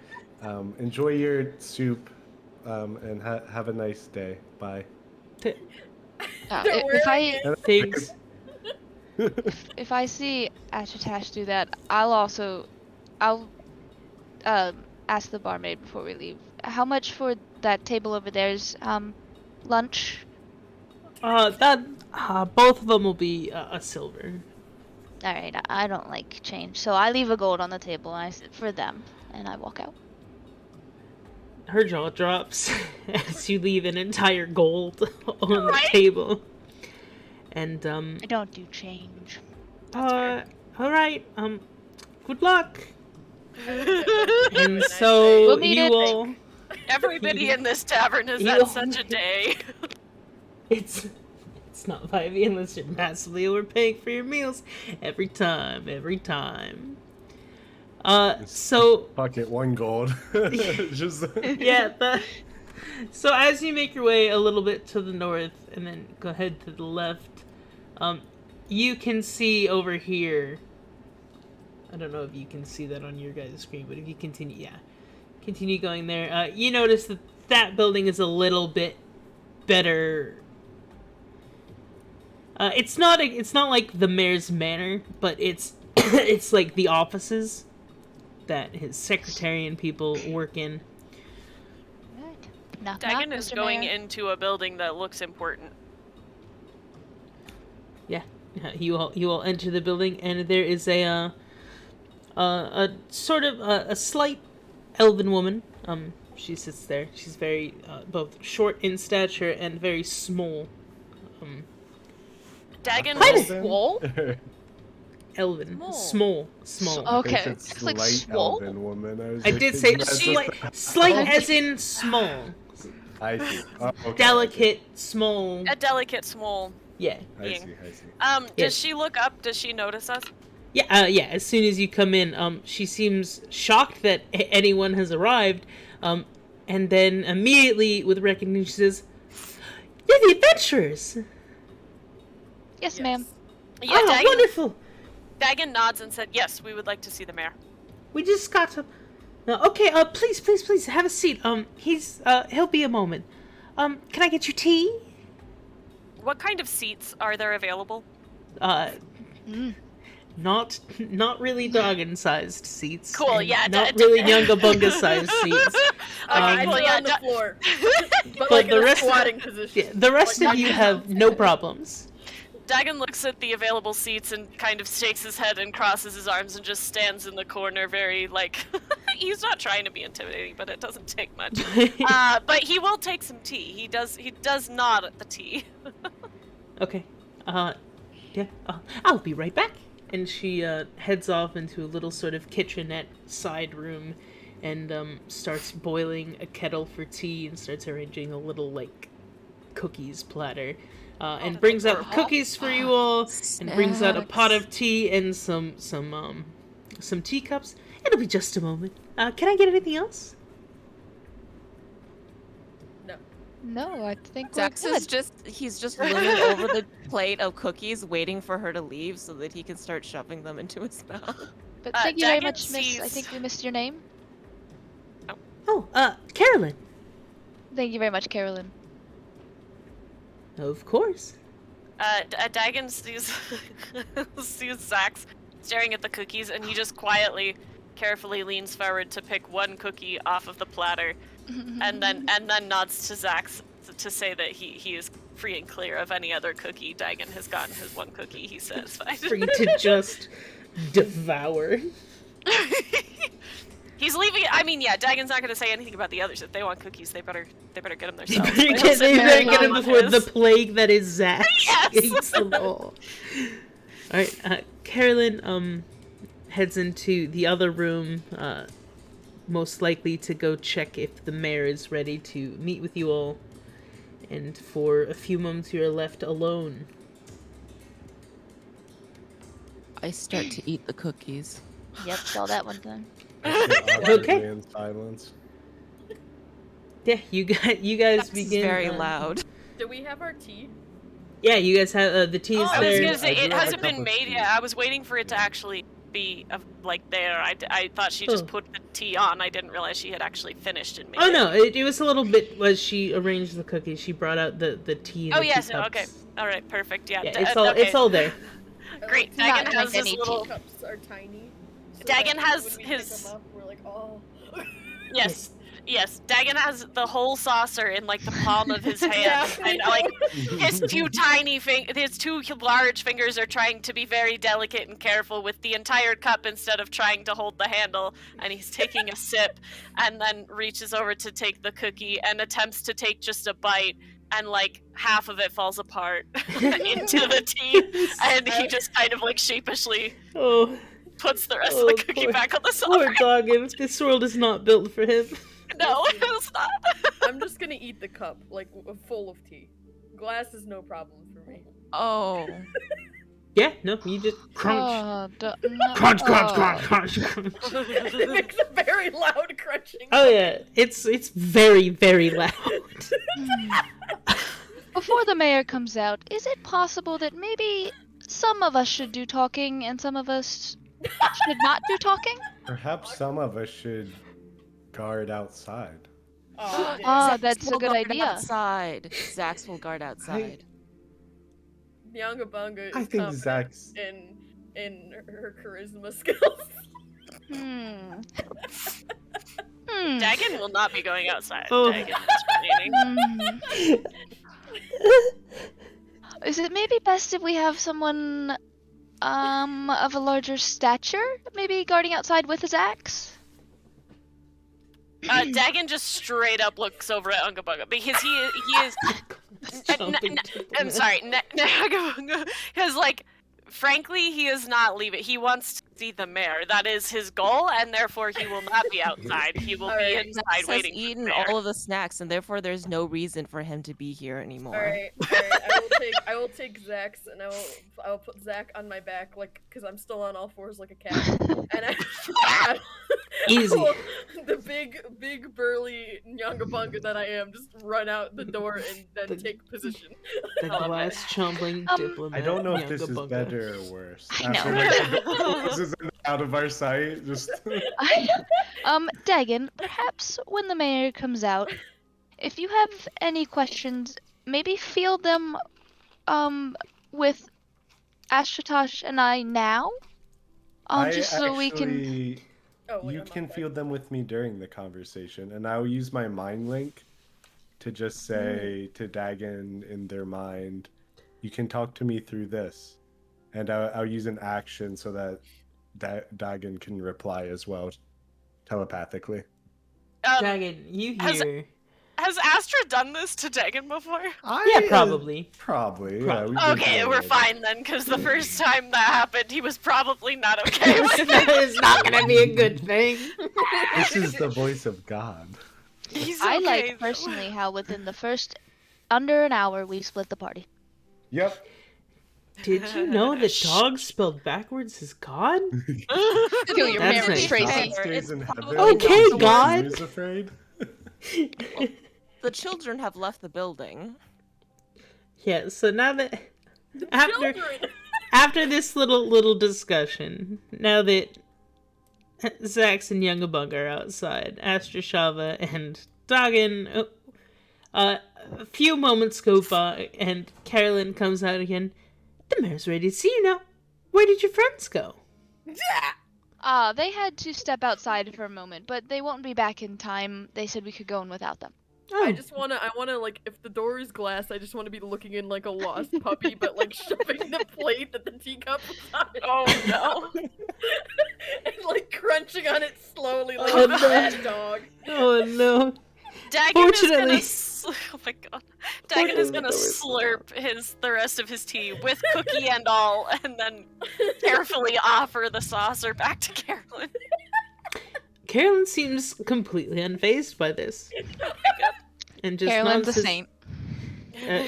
S4: enjoy your soup, and have a nice day. Bye."
S6: Don't worry,
S1: If I
S2: Thanks.
S1: if I see Ashitash do that, I'll ask the barmaid before we leave. How much for that table over there's lunch?
S2: Both of them will be a silver.
S1: All right, I don't like change, so I leave a gold on the table and I sit for them, and I walk out.
S2: Her jaw drops as you leave an entire gold on the table. And
S1: I don't do change.
S2: all right. Good luck. And
S6: Nice
S2: so
S1: We'll meet
S2: you
S1: it.
S2: all.
S3: Everybody in this tavern has
S2: You
S3: had
S2: all-
S3: such a day.
S2: It's not 5e unless you're massively overpaying for your meals every time. So
S4: Pocket 1 gold. Just
S2: yeah, so as you make your way a little bit to the north and then go ahead to the left, you can see over here. I don't know if you can see that on your guys' screen, but if you continue going there, you notice that building is a little bit better. It's not like the mayor's manor, but it's it's like the offices that his secretary and people work in.
S1: Right. Knock, knock,
S3: Dagon is
S1: Mr.
S3: going
S1: Mayor.
S3: into a building that looks important.
S2: Yeah, you all enter the building, and there is a sort of a slight elven woman. She sits there. She's very both short in stature and very small.
S3: Dagon
S2: Hi,
S3: will
S1: Swole?
S2: Elven,
S5: Small.
S2: small.
S1: Okay,
S4: It's
S1: it's like
S4: slight
S1: swole.
S4: elven woman.
S2: I did say
S4: slight.
S2: slight as in small,
S4: I see. Oh, okay.
S2: delicate, small.
S3: a delicate small.
S2: Yeah,
S4: I see.
S3: Does
S2: Yes.
S3: she look up? Does she notice us?
S2: yeah, yeah. As soon as you come in, she seems shocked that anyone has arrived, and then immediately with recognition she says, "You're the adventurers!
S1: Yes, ma'am.
S3: Yeah,
S2: Oh,
S3: Dagon,
S2: wonderful!
S3: Dagon nods and said, "Yes, we would like to see the mayor."
S2: We just got to. Okay, please, have a seat. He'll be a moment. Can I get you tea?
S3: What kind of seats are there available?
S2: Not really Doggin-sized seats.
S3: Cool,
S2: and
S3: yeah,
S2: not really Yunga-Bunga-sized seats.
S6: I
S3: well,
S6: sit
S3: yeah,
S6: on the floor, but
S2: But
S6: like
S2: the
S6: in a
S2: rest of-
S6: squatting position.
S2: Yeah, the rest
S6: Like
S2: of you
S6: Dr.
S2: have
S6: House.
S2: no problems.
S3: Dagon looks at the available seats and kind of shakes his head and crosses his arms and just stands in the corner, very like he's not trying to be intimidating, but it doesn't take much. But he will take some tea. He does nod at the tea.
S2: Okay. Yeah. I'll be right back. And she heads off into a little sort of kitchenette side room and starts boiling a kettle for tea and starts arranging a little like cookies platter. And brings out cookies for you all, and brings out a pot of tea and some teacups. It'll be just a moment. Can I get anything else?
S6: No.
S1: No, I think we're
S5: Zax is
S1: good.
S5: he's just looming over the plate of cookies, waiting for her to leave so that he can start shoving them into his mouth.
S1: But thank you very
S3: Dagon
S1: much, Miss. I
S3: sees-
S1: think we missed your name.
S2: Oh, Carolyn.
S1: Thank you very much, Carolyn.
S2: Of course.
S3: Dagon sees sees Zax staring at the cookies, and he just quietly, carefully leans forward to pick one cookie off of the platter, and then nods to Zax to say that he is free and clear of any other cookie. Dagon has gotten his one cookie. He's satisfied.
S2: Free to just devour.
S3: He's leaving it. I mean, yeah, Dagon's not going to say anything about the others. If they want cookies, they better get them themselves.
S2: They
S3: He'll sit there
S2: better
S3: and
S2: get him
S3: nom on
S2: before
S3: his.
S2: the plague that is Zax
S3: Yes!
S2: eats them all. Alright, Carolyn heads into the other room, most likely to go check if the mayor is ready to meet with you all. And for a few moments you are left alone.
S5: I start to eat the cookies.
S1: Yep, saw that one time.
S4: I sit awkwardly in silence.
S2: Yeah, you guys
S5: Zax
S2: begin.
S5: is very loud.
S6: Do we have our tea?
S2: Yeah, you guys have the tea is
S6: Oh,
S3: I was
S2: there.
S3: gonna say
S4: I do
S3: it
S4: have a
S3: hasn't
S4: cup
S3: been
S4: of
S3: made
S4: tea.
S3: yet. I was waiting for it to actually be like there. I thought she just
S2: Oh.
S3: put the tea on. I didn't realize she had actually finished and made
S2: Oh
S3: it.
S2: no, it was a little bit as she arranged the cookies. She brought out the tea and
S3: Oh
S2: the
S3: yes,
S2: teacups.
S3: okay, all right, perfect. Yeah,
S2: Yeah,
S3: okay.
S2: it's all there.
S3: Great.
S1: Not
S3: Dagon
S1: like
S3: has this
S1: any
S3: little.
S6: Cups are tiny. So
S3: Dagon
S6: that
S3: has
S6: when we
S3: his-
S6: Pick them up, we're like, oh.
S3: Yes. Dagon has the whole saucer in like the palm of his hand,
S6: Yeah.
S3: and like his his two large fingers are trying to be very delicate and careful with the entire cup instead of trying to hold the handle. And he's taking a sip, and then reaches over to take the cookie and attempts to take just a bite, and like half of it falls apart into the tea, and he just kind of like sheepishly
S2: Oh,
S3: puts the rest
S2: Oh,
S3: of the cookie
S2: poor-
S3: back on the
S2: poor
S3: saucer.
S2: Doggin. This world is not built for him.
S3: No, it's not.
S6: I'm just gonna eat the cup, like full of tea. Glass is no problem for me.
S5: Oh.
S2: Yeah, no, you just crunch.
S1: Oh, no.
S2: Crunch, crunch,
S1: Oh.
S2: crunch, crunch, crunch.
S6: It makes a very loud crunching.
S2: Oh yeah, it's very, very loud.
S1: Before the mayor comes out, is it possible that maybe some of us should do talking and some of us should not do talking?
S4: Perhaps some of us should guard outside.
S6: Oh, damn.
S1: Ah,
S5: Zax
S1: that's a
S5: will
S1: good
S5: guard
S1: idea.
S5: Outside. Zax will guard outside.
S6: Nyangabunga
S4: I
S6: is
S4: think
S6: confident
S4: Zax.
S6: in her charisma skills.
S1: Hmm.
S3: Dagon will not be going outside.
S2: Oh.
S3: Dagon is remaining.
S1: Is it maybe best if we have someone of a larger stature, maybe guarding outside with his axe?
S3: Dagon just straight up looks over at Ungabunga because he is.
S2: Jumping
S3: I'm sorry, Nagabunga has like. Frankly, he is not leaving. He wants to see the mayor. That is his goal, and therefore he will not be outside. He will be
S6: Alright.
S3: inside
S5: Zax has
S3: waiting for the
S5: eaten
S3: mayor.
S5: all of the snacks, and therefore there's no reason for him to be here anymore.
S6: Alright. I will take Zax and I will put Zack on my back, like, cause I'm still on all fours like a cat. And I
S2: Easy.
S6: will, the big burly Nyangabunga that I am, just run out the door and then
S2: The-
S6: take position.
S2: The glass chomping diplomat.
S4: I don't know if this is
S2: Nyangabunga.
S4: better or worse.
S1: I know.
S4: After like, this is out of our sight. Just
S1: Dagon, perhaps when the mayor comes out, if you have any questions, maybe field them, with Ashtosh and I now? Just so we can.
S4: actually-
S6: Oh, wait,
S4: You
S6: I'm
S4: can
S6: on
S4: field them with me during the conversation, and I'll use my mind link to just say to Dagon in their mind, "You can talk to me through this," and I'll use an action so that Dagon can reply as well telepathically.
S3: Um,
S2: Dagon, you
S3: Has-
S2: hear.
S3: has Has Astra done this to Dagon before?
S2: Yeah, probably.
S4: Probably, yeah. we've been
S3: Okay,
S4: through
S3: we're
S4: it.
S3: fine then, because the first time that happened, he was probably not okay with it.
S2: It's not gonna be a good thing.
S4: This is the voice of God.
S3: He's
S1: I
S3: okay,
S1: like
S3: though.
S1: personally how within the first under an hour we split the party.
S4: Yep.
S2: Did you know that dog spelled backwards is God?
S1: Kill your
S2: That's
S1: parents,
S2: nice.
S1: Tracy.
S4: God stays in
S5: It's
S4: heaven.
S5: probably
S2: Okay,
S5: not the
S2: God.
S5: worst.
S4: Who's afraid?
S5: The children have left the building.
S2: Yeah, so now that after
S6: Children!
S2: after this little discussion, now that Zax and Youngabung are outside, Astra Shava and Dagon, a few moments go by, and Carolyn comes out again. The mayor's ready to see you now. Where did your friends go?
S1: They had to step outside for a moment, but they won't be back in time. They said we could go in without them.
S2: Oh,
S6: I wanna, like, if the door is glass, I just wanna be looking in like a lost puppy, but, like, shoving the plate that the teacup was on it.
S3: Oh no.
S6: And, like, crunching on it slowly like
S2: Oh,
S6: a
S2: no.
S6: bad dog.
S2: oh no.
S3: Dagon is gonna.
S2: Fortunately-
S3: Oh my god. Dagon is gonna slurp the rest of his tea with cookie and all, and then carefully offer the saucer back to Carolyn.
S2: Carolyn seems completely unfazed by this. And just
S1: Carolyn's a
S2: nods his-
S1: saint.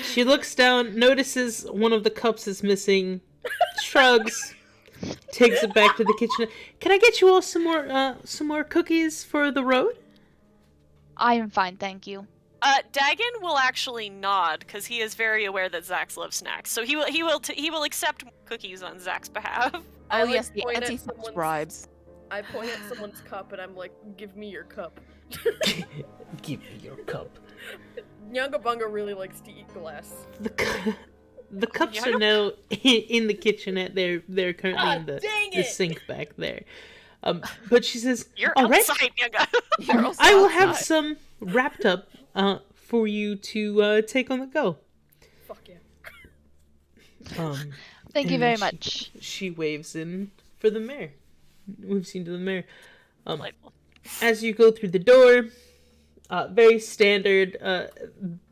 S2: She looks down, notices one of the cups is missing, shrugs, takes it back to the kitchen. Can I get you all some more cookies for the road?
S1: I am fine, thank you.
S3: Dagon will actually nod because he is very aware that Zax loves snacks, so he will accept cookies on Zax's behalf.
S6: I,
S5: Oh
S6: like,
S5: yes, the
S6: point at
S5: anti-theft
S6: someone's-
S5: bribes.
S6: I point at someone's cup and I'm like, give me your cup.
S2: Give me your cup.
S6: Nyangabunga really likes to eat glass.
S2: The cups
S3: Yeah,
S2: are now in the kitchenette. They're currently in the
S6: dang
S2: the
S6: it!
S2: sink back there. But she says,
S3: You're
S2: "All right,
S3: outside, Yoga.
S5: You're also
S2: I will have
S5: outside.
S2: some wrapped up for you to take on the go."
S6: Fuck yeah.
S1: Thank you
S2: And
S1: very
S2: she-
S1: much.
S2: She waves in for the mayor. We've seen to the mayor.
S3: Delightful.
S2: As you go through the door, very standard,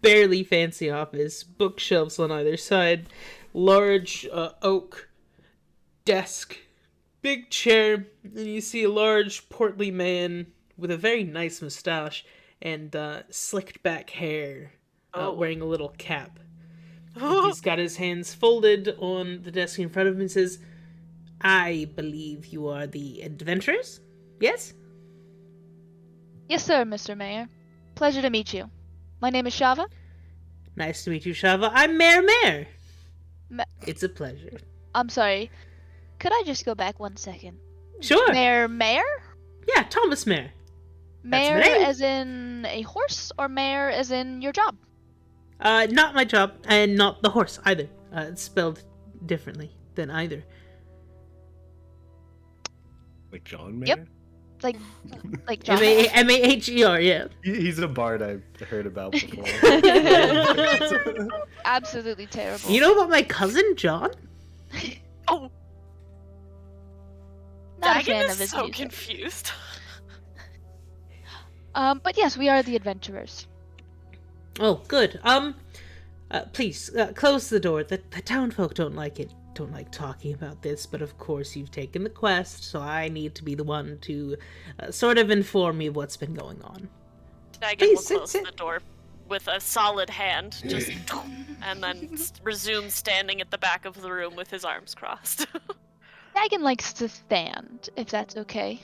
S2: barely fancy office. Bookshelves on either side, large oak desk, big chair, and you see a large portly man with a very nice mustache and slicked back hair, wearing a little cap. He's got his hands folded on the desk in front of him and says, "I believe you are the adventurers? Yes?"
S1: Yes, sir, Mr. Mayor. Pleasure to meet you. My name is Shava.
S2: Nice to meet you, Shava. I'm Mayor Mayor.
S1: Ma-
S2: It's a pleasure.
S1: I'm sorry. Could I just go back 1 second?
S2: Sure.
S1: Mayor?
S2: Yeah, Thomas Mayor. That's my
S1: Mayor
S2: name.
S1: as in a horse, or mayor as in your job?
S2: Not my job, and not the horse either. It's spelled differently than either.
S4: Like John Mayer?
S1: Yep. Like John.
S2: M-A-H-E-R, yeah.
S4: He's a bard I've heard about before.
S1: Absolutely terrible.
S2: You know about my cousin, John?
S3: Oh,
S1: Not a
S3: Dagon
S1: fan
S3: is
S1: of his
S3: so
S1: music.
S3: confused.
S1: But yes, we are the adventurers.
S2: Oh, good. Please, close the door. The townfolk don't like it. Don't like talking about this, but of course you've taken the quest, so I need to be the one to sort of inform you of what's been going on.
S3: Dagon
S2: Please,
S3: will
S2: sit,
S3: close
S2: sit.
S3: the door with a solid hand, just and then resume standing at the back of the room with his arms crossed.
S1: Dagon likes to stand, if that's okay.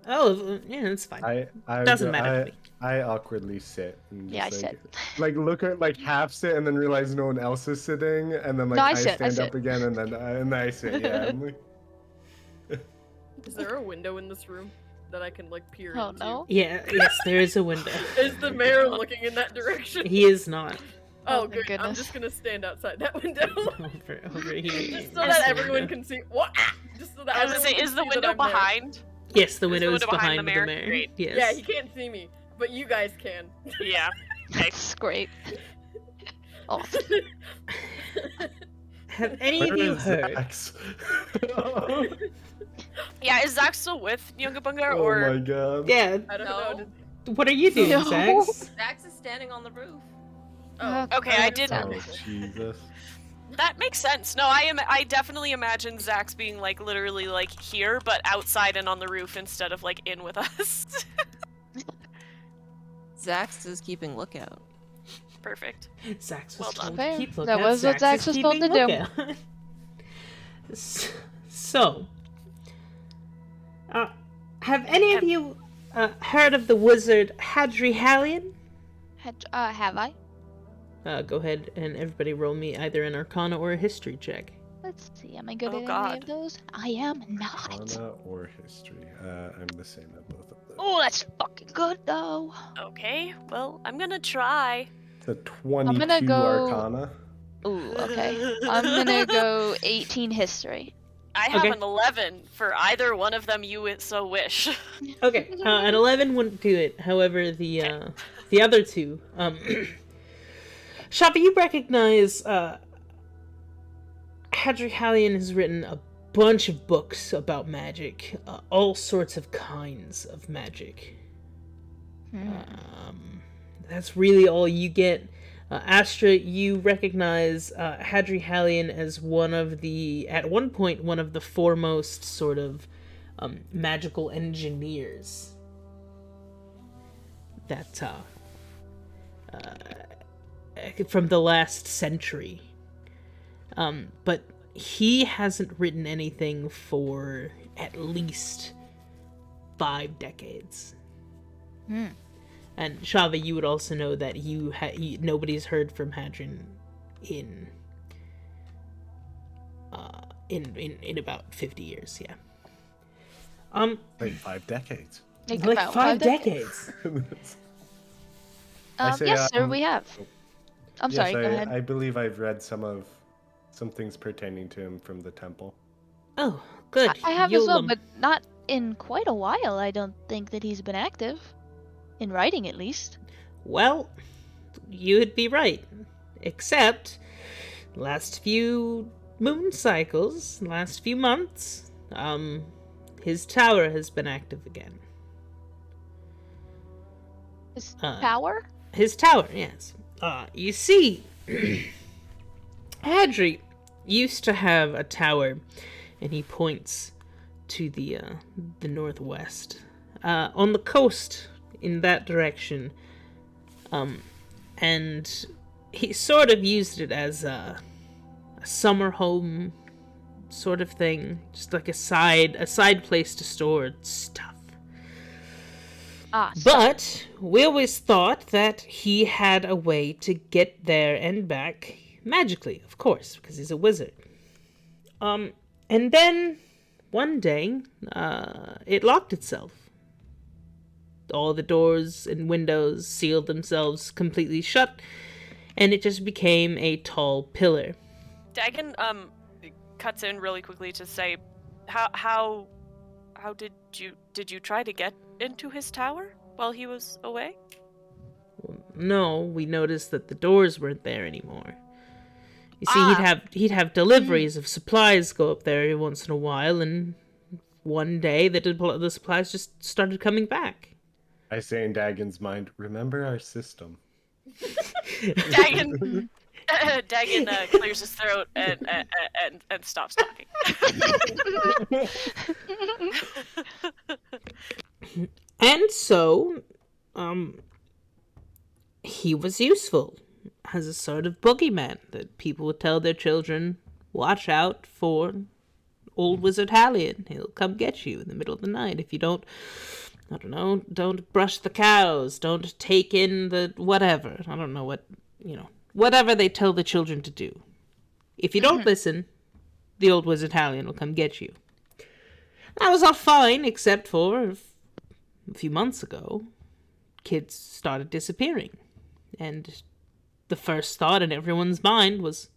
S2: Oh, yeah, that's fine.
S4: I
S2: Doesn't matter to me.
S4: I awkwardly sit. And
S1: Yeah, I
S4: just,
S1: sit.
S4: Like look at like half sit and then realize no one else is sitting and then like
S1: No, I
S4: I
S1: sit, I
S4: stand up
S1: sit.
S4: again and then I sit. Yeah. I'm like,
S6: Is there a window in this room that I can like peer
S1: Oh
S6: into?
S1: no.
S2: Yeah, yes, there is a window.
S6: Is the mayor looking in that direction?
S2: He is not.
S1: Oh,
S6: Oh,
S1: thank
S6: good. I'm
S1: goodness.
S6: just gonna stand outside that window.
S2: Over here.
S6: Just so that everyone can see. What? Just so that
S3: I was gonna say,
S6: everyone
S3: is the
S6: can see that
S3: window
S6: I'm there.
S3: behind?
S2: Yes, the
S3: Is
S2: window is behind the mayor.
S3: Great.
S2: Yes.
S6: Yeah, he can't see me, but you guys can.
S3: Yeah. Okay.
S1: That's great. Awesome.
S2: Have any of
S4: where
S2: you
S4: is
S2: heard?
S4: Zax?
S3: Yeah, is Zach still with Yungabunga
S4: Oh
S3: or
S4: my god.
S2: Yeah.
S6: I don't
S5: No.
S6: know.
S2: What are you doing,
S1: No.
S2: Zax?
S5: Zax is standing on the roof.
S6: Oh,
S3: Okay, I
S6: that
S3: didn't-
S4: Oh,
S6: wonderful.
S4: Jesus.
S3: That makes sense. No, I definitely imagine Zax being like literally like here, but outside and on the roof instead of like in with us.
S5: Zax is keeping lookout.
S3: Perfect.
S2: Zax was
S3: Well done.
S2: told
S1: Fair.
S2: to keep lookout.
S1: That was what
S2: Zax
S1: Zax
S2: is
S1: was told
S2: keeping
S1: to do.
S2: lookout. So, have any of you heard of the wizard Hadrihallion?
S1: Have I?
S2: Go ahead and everybody roll me either an Arcana or a History check.
S1: Let's see. Am I good
S3: Oh,
S1: at any
S3: God.
S1: of those? I am not.
S4: Arcana or history? I'm the same at both of them.
S1: Oh, that's fucking good though.
S3: Okay, well, I'm gonna try.
S4: It's a 22
S1: gonna go-
S4: Arcana.
S1: Ooh, okay. I'm gonna go 18 history.
S3: I have
S2: Okay.
S3: an 11 for either one of them you so wish.
S2: Okay, an 11 wouldn't do it. However, the other two, Shopper, you recognize Hadrihallion has written a bunch of books about magic, all sorts of kinds of magic. That's really all you get. Astra, you recognize Hadrihallion as at one point, one of the foremost sort of magical engineers that from the last century. But he hasn't written anything for at least 5 decades. And Shava, you would also know that nobody's heard from Hadrian in about 50 years. Yeah.
S4: Like 5 decades.
S1: Like
S2: Like
S1: about
S2: 5
S1: decades.
S2: decades.
S4: I say,
S1: Yes, sir, we have. I'm sorry,
S4: yes,
S1: go ahead.
S4: I believe I've read some things pertaining to him from the temple.
S2: Oh, good.
S1: I have as
S2: You'll,
S1: well, but not in quite a while. I don't think that he's been active. In writing, at least.
S2: Well, you'd be right. Except, last few moon cycles, last few months, his tower has been active again.
S1: His power?
S2: His tower, yes. You see, Hadri used to have a tower, and he points to the northwest. On the coast, in that direction, and he sort of used it as a summer home sort of thing, just like a side place to store stuff. But we always thought that he had a way to get there and back magically, of course, because he's a wizard. And then one day, it locked itself. All the doors and windows sealed themselves completely shut, and it just became a tall pillar.
S3: Dagon cuts in really quickly to say, how did you try to get into his tower while he was away?
S2: No, we noticed that the doors weren't there anymore. You see, he'd have deliveries of supplies go up there every once in a while, and one day the supplies just started coming back.
S4: I say in Dagon's mind, remember our system.
S3: Dagon clears his throat and stops talking.
S2: And so, he was useful as a sort of boogeyman that people would tell their children, watch out for old wizard Hallion. He'll come get you in the middle of the night if you don't, I don't know, don't brush the cows, don't take in the whatever. I don't know what, whatever they tell the children to do. If you don't listen, the old wizard Hallion will come get you. That was all fine, except for a few months ago, kids started disappearing. And the first thought in everyone's mind was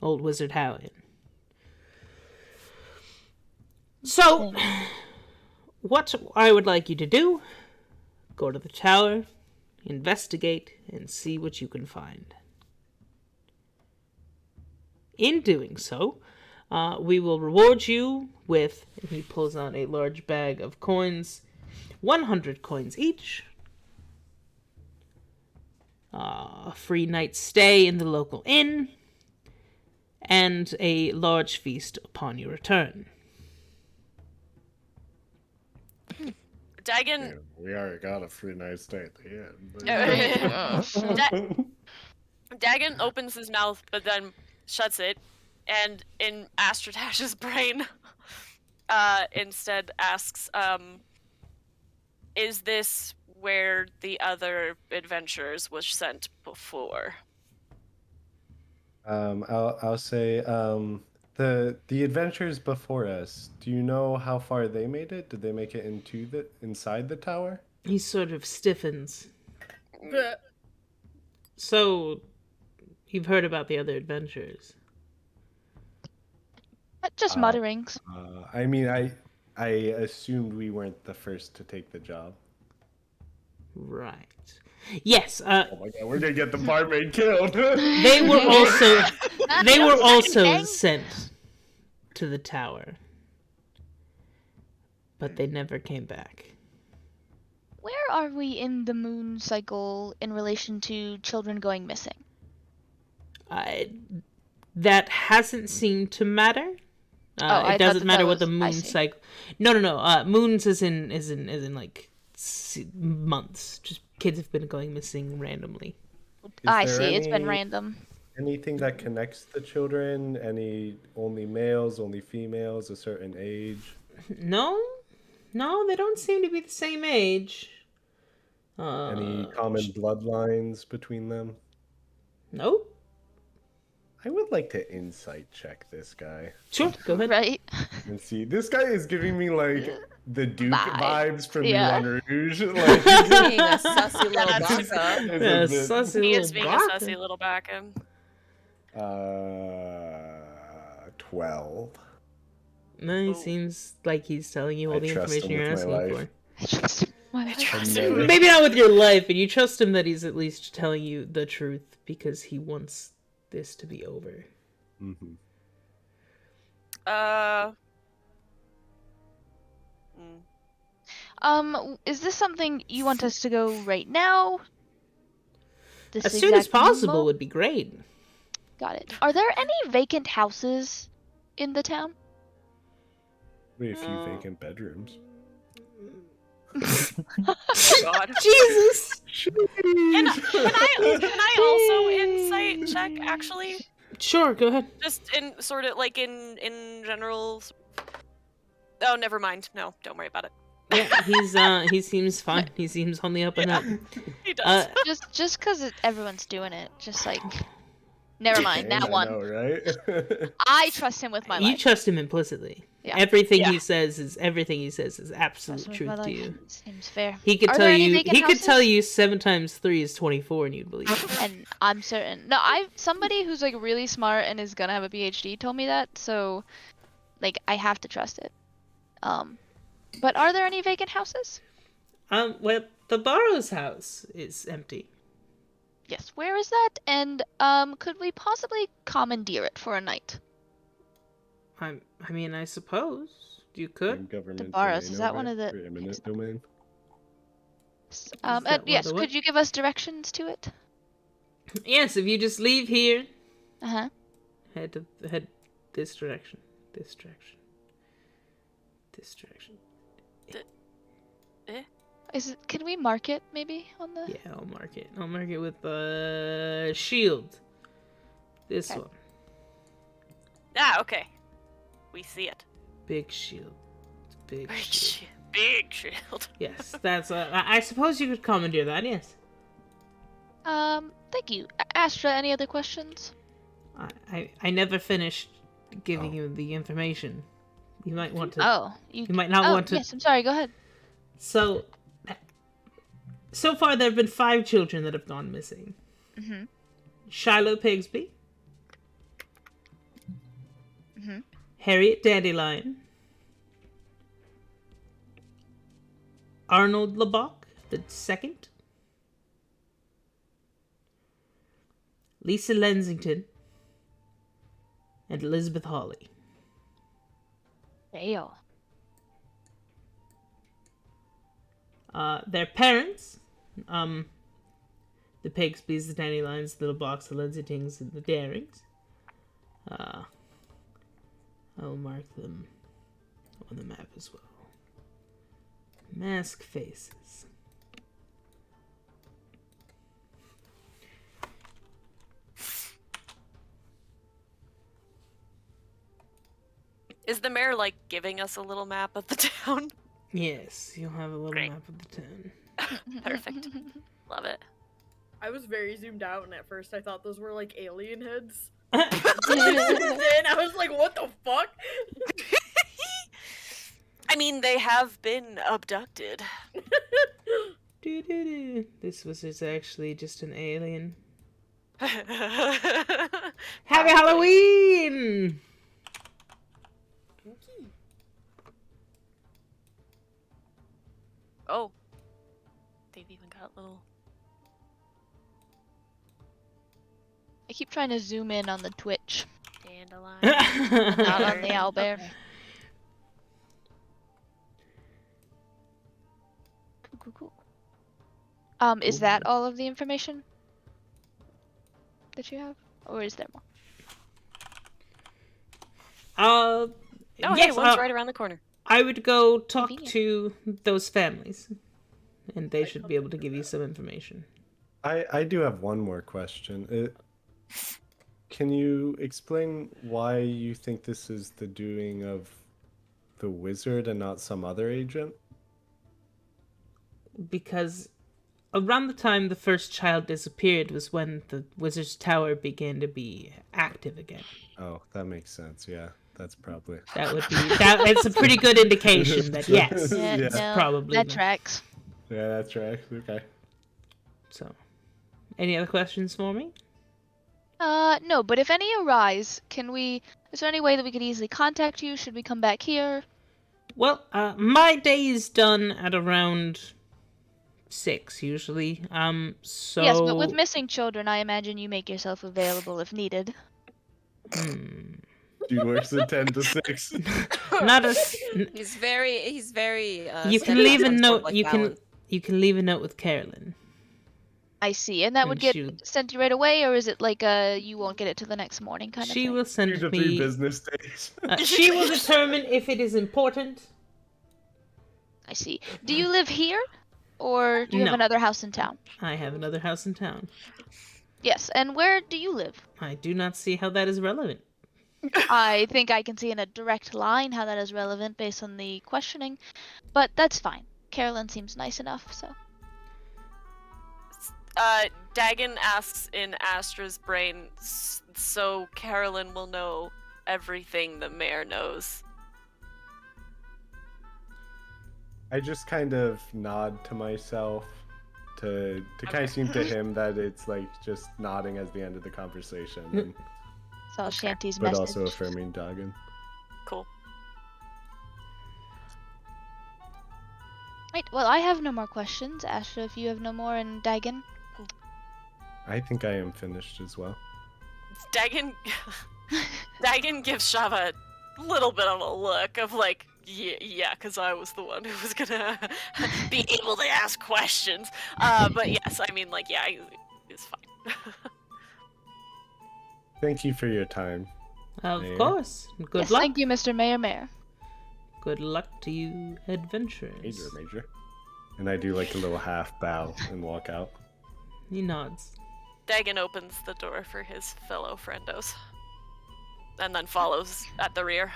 S2: old wizard Hallion. So, what I would like you to do, go to the tower, investigate, and see what you can find. In doing so, we will reward you with, and he pulls out a large bag of coins, 100 coins each, a free night's stay in the local inn, and a large feast upon your return.
S3: Dagon
S4: Yeah, we already got a free night stay at the end. but-
S3: Dagon opens his mouth, but then shuts it, and in Astrodash's brain, instead asks, "Is this where the other adventurers was sent before?"
S4: I'll say the adventures before us. Do you know how far they made it? Did they make it inside the tower?
S2: He sort of stiffens.
S6: But
S2: So, you've heard about the other adventures.
S1: Just mutterings.
S4: I mean, I assumed we weren't the first to take the job.
S2: Right. Yes,
S4: Oh my god, we're gonna get the barmaid killed.
S2: they were also
S1: Dang.
S2: sent to the tower. But they never came back.
S1: Where are we in the moon cycle in relation to children going missing?
S2: That hasn't seemed to matter.
S1: I
S2: It
S1: thought
S2: doesn't
S1: that
S2: matter what
S1: was-
S2: the
S1: I
S2: moon
S1: see.
S2: cycle. No. Moons is in like months. Just kids have been going missing randomly.
S1: I
S4: there
S1: see. It's been
S4: any-
S1: random.
S4: Anything that connects the children? Any only males, only females, a certain age?
S2: No, they don't seem to be the same age.
S4: Any common bloodlines between them?
S2: Nope.
S4: I would like to insight check this guy
S2: Sure, go ahead.
S1: Right?
S4: and see. This guy is giving me like the Duke vibes from
S1: Yeah.
S4: Moulin Rouge.
S5: Being
S4: Like,
S5: a sussy little
S3: That's-
S5: baka.
S4: is
S2: Yeah,
S4: a bit-
S2: sussy
S3: He
S2: little
S3: is being a
S2: baka.
S3: sussy little backhand.
S4: 12.
S2: No, he seems like he's telling you all
S4: I
S2: the
S4: trust
S2: information
S4: him
S2: you're
S4: with my
S2: asking
S4: life.
S2: for.
S1: I trust my life.
S3: Trust
S4: And,
S3: him.
S2: Maybe not with your life, but you trust him that he's at least telling you the truth because he wants this to be over.
S4: Mhm.
S1: Is this something you want us to go right now? This
S2: As soon as
S1: exact
S2: possible
S1: mo-
S2: would be great.
S1: Got it. Are there any vacant houses in the town?
S4: We have a few vacant bedrooms.
S3: God.
S2: Jesus!
S3: Can I also insight check, actually?
S2: Sure, go ahead.
S3: Just in sort of like in general. Oh, never mind. No, don't worry about it.
S2: Yeah, he seems fine. He seems on the up and up.
S3: He does.
S1: Just because everyone's doing it. Just like, never mind
S4: Man,
S1: that
S4: I
S1: one.
S4: know, right?
S1: I trust him with my
S2: You
S1: life.
S2: trust him implicitly.
S1: Yeah.
S2: Everything
S3: Yeah.
S2: he says is absolute
S1: Trust him with my
S2: truth to
S1: life.
S2: you.
S1: Seems fair.
S2: He could
S1: Are
S2: tell
S1: there any
S2: you.
S1: vacant
S2: He could tell
S1: houses?
S2: you 7 times 3 is 24, and you'd believe it.
S1: And I'm certain. No, somebody who's like really smart and is gonna have a PhD told me that, so like I have to trust it. But are there any vacant houses?
S2: Well, the Barrow's house is empty.
S1: Yes. Where is that? And could we possibly commandeer it for a night?
S2: I mean, I suppose you could.
S4: Government
S1: Barrows,
S4: domain
S1: is that
S4: over
S1: one of the-
S4: or eminent domain?
S2: that one of
S1: Yes.
S2: the what?
S1: Could you give us directions to it?
S2: Yes, if you just leave here,
S1: Uh huh.
S2: head this direction, this direction, this direction.
S1: Can we mark it maybe on the?
S2: Yeah, I'll mark it. I'll mark it with a shield. This
S1: Okay.
S2: one,
S3: Ah, okay. We see it.
S2: big shield. It's a big shield.
S3: Big shield.
S2: Yes, that's. I suppose you could commandeer that. Yes.
S1: Thank you. Astra, any other questions?
S2: I never finished giving you the information. You might want to.
S1: Oh,
S2: You might not want to.
S1: Yes, I'm sorry. Go ahead.
S2: So far, there have been 5 children that have gone missing.
S1: Mm-hmm.
S2: Shiloh Pigsby,
S1: Mm-hmm.
S2: Harriet Dandelion, Arnold LeBach the second, Lisa Lensington, and Elizabeth Hawley.
S1: Dale.
S2: Their parents, the Pigsbys, the Dandelions, the little box, the Linsitings, and the Darings. I'll mark them on the map as well. Mask faces.
S3: Is the mayor, like, giving us a little map of the town?
S2: Yes, you'll have a little
S3: Great.
S2: map of the town.
S3: Perfect. Love it.
S6: I was very zoomed out, and at first I thought those were like alien heads.
S1: Yeah.
S6: And I was like, what the fuck?
S3: I mean, they have been abducted.
S2: Doo-doo-doo. This was actually just an alien.
S3: Happy
S2: Happy Halloween!
S3: Oh. They've even got little...
S1: I keep trying to zoom in on the Twitch,
S3: dandelions.
S1: not on the owlbear. Cool. Is that all of the information that you have, or is there more?
S3: Oh,
S2: yes,
S3: hey, one's right around the corner.
S2: I would go talk
S1: Convenient.
S2: to those families, and they should be able to give you some information.
S4: I do have one more question. Can you explain why you think this is the doing of the wizard and not some other agent?
S2: Because around the time the first child disappeared was when the wizard's tower began to be active again.
S4: Oh, that makes sense. Yeah, that's probably.
S2: That would be that. It's a pretty good indication that yes,
S1: Yeah,
S4: Yeah.
S1: no,
S2: probably
S1: that
S2: not.
S1: tracks.
S4: Yeah, that's right. Okay.
S2: So, any other questions for me?
S1: No, but if any arise, is there any way that we could easily contact you? Should we come back here?
S2: Well, my day is done at around 6 usually. So
S1: Yes, but with missing children, I imagine you make yourself available if needed.
S4: Dude works at 10 to 6.
S2: not a.
S5: He's very
S2: You can leave a
S5: steadfast on
S2: note.
S5: work-life
S2: You
S5: balance.
S2: can leave a note with Carolyn.
S1: I see, and that would
S2: And
S1: get
S2: she-
S1: sent to you right away, or is it like you won't get it till the next morning kind of
S2: She
S1: thing?
S2: will
S4: 2
S2: send
S4: to 3
S2: me.
S4: business days.
S2: She will determine if it is important.
S1: I see. Do you live here, or do you have
S2: No.
S1: another house in town?
S2: I have another house in town.
S1: Yes, and where do you live?
S2: I do not see how that is relevant.
S1: I think I can see in a direct line how that is relevant based on the questioning, but that's fine. Carolyn seems nice enough, so.
S3: Dagon asks in Astra's brain, so Carolyn will know everything the mayor knows.
S4: I just kind of nod to myself to kind of seem to him that it's like just nodding as the end of the conversation, and,
S1: It's all Shanty's
S4: but
S1: message.
S4: also affirming Dagon.
S3: Cool.
S1: Right, well, I have no more questions. Astra, if you have no more, and Dagon.
S4: I think I am finished as well.
S3: Dagon gives Shava a little bit of a look of like, yeah, because I was the one who was gonna be able to ask questions. But yes, I mean, like, yeah, it's fine.
S4: Thank you for your time.
S2: Of
S4: Yeah.
S2: course. Good
S1: Yes,
S2: luck.
S1: thank you, Mr. Mayor.
S2: Good luck to you, adventurers.
S4: Major. And I do like a little half bow and walk out.
S2: He nods.
S3: Dagon opens the door for his fellow friendos, and then follows at the rear.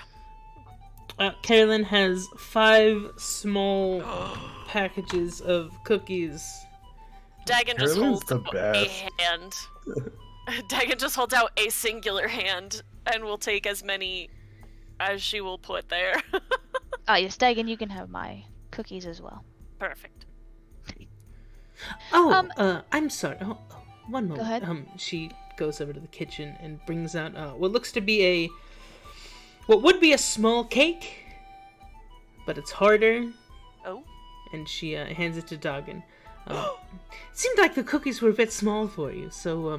S2: Carolyn has 5 small packages of cookies.
S3: Dagon just
S4: Carolyn's
S3: holds
S4: the
S3: out
S4: best.
S3: a hand. Dagon just holds out a singular hand and will take as many as she will put there.
S1: Ah, yes, Dagon, you can have my cookies as well.
S3: Perfect.
S2: Oh, I'm sorry. Oh, one moment.
S1: ahead.
S2: She goes over to the kitchen and brings out what looks to be what would be a small cake, but it's harder.
S3: Oh.
S2: And she hands it to Dagon. It seemed like the cookies were a bit small for you, so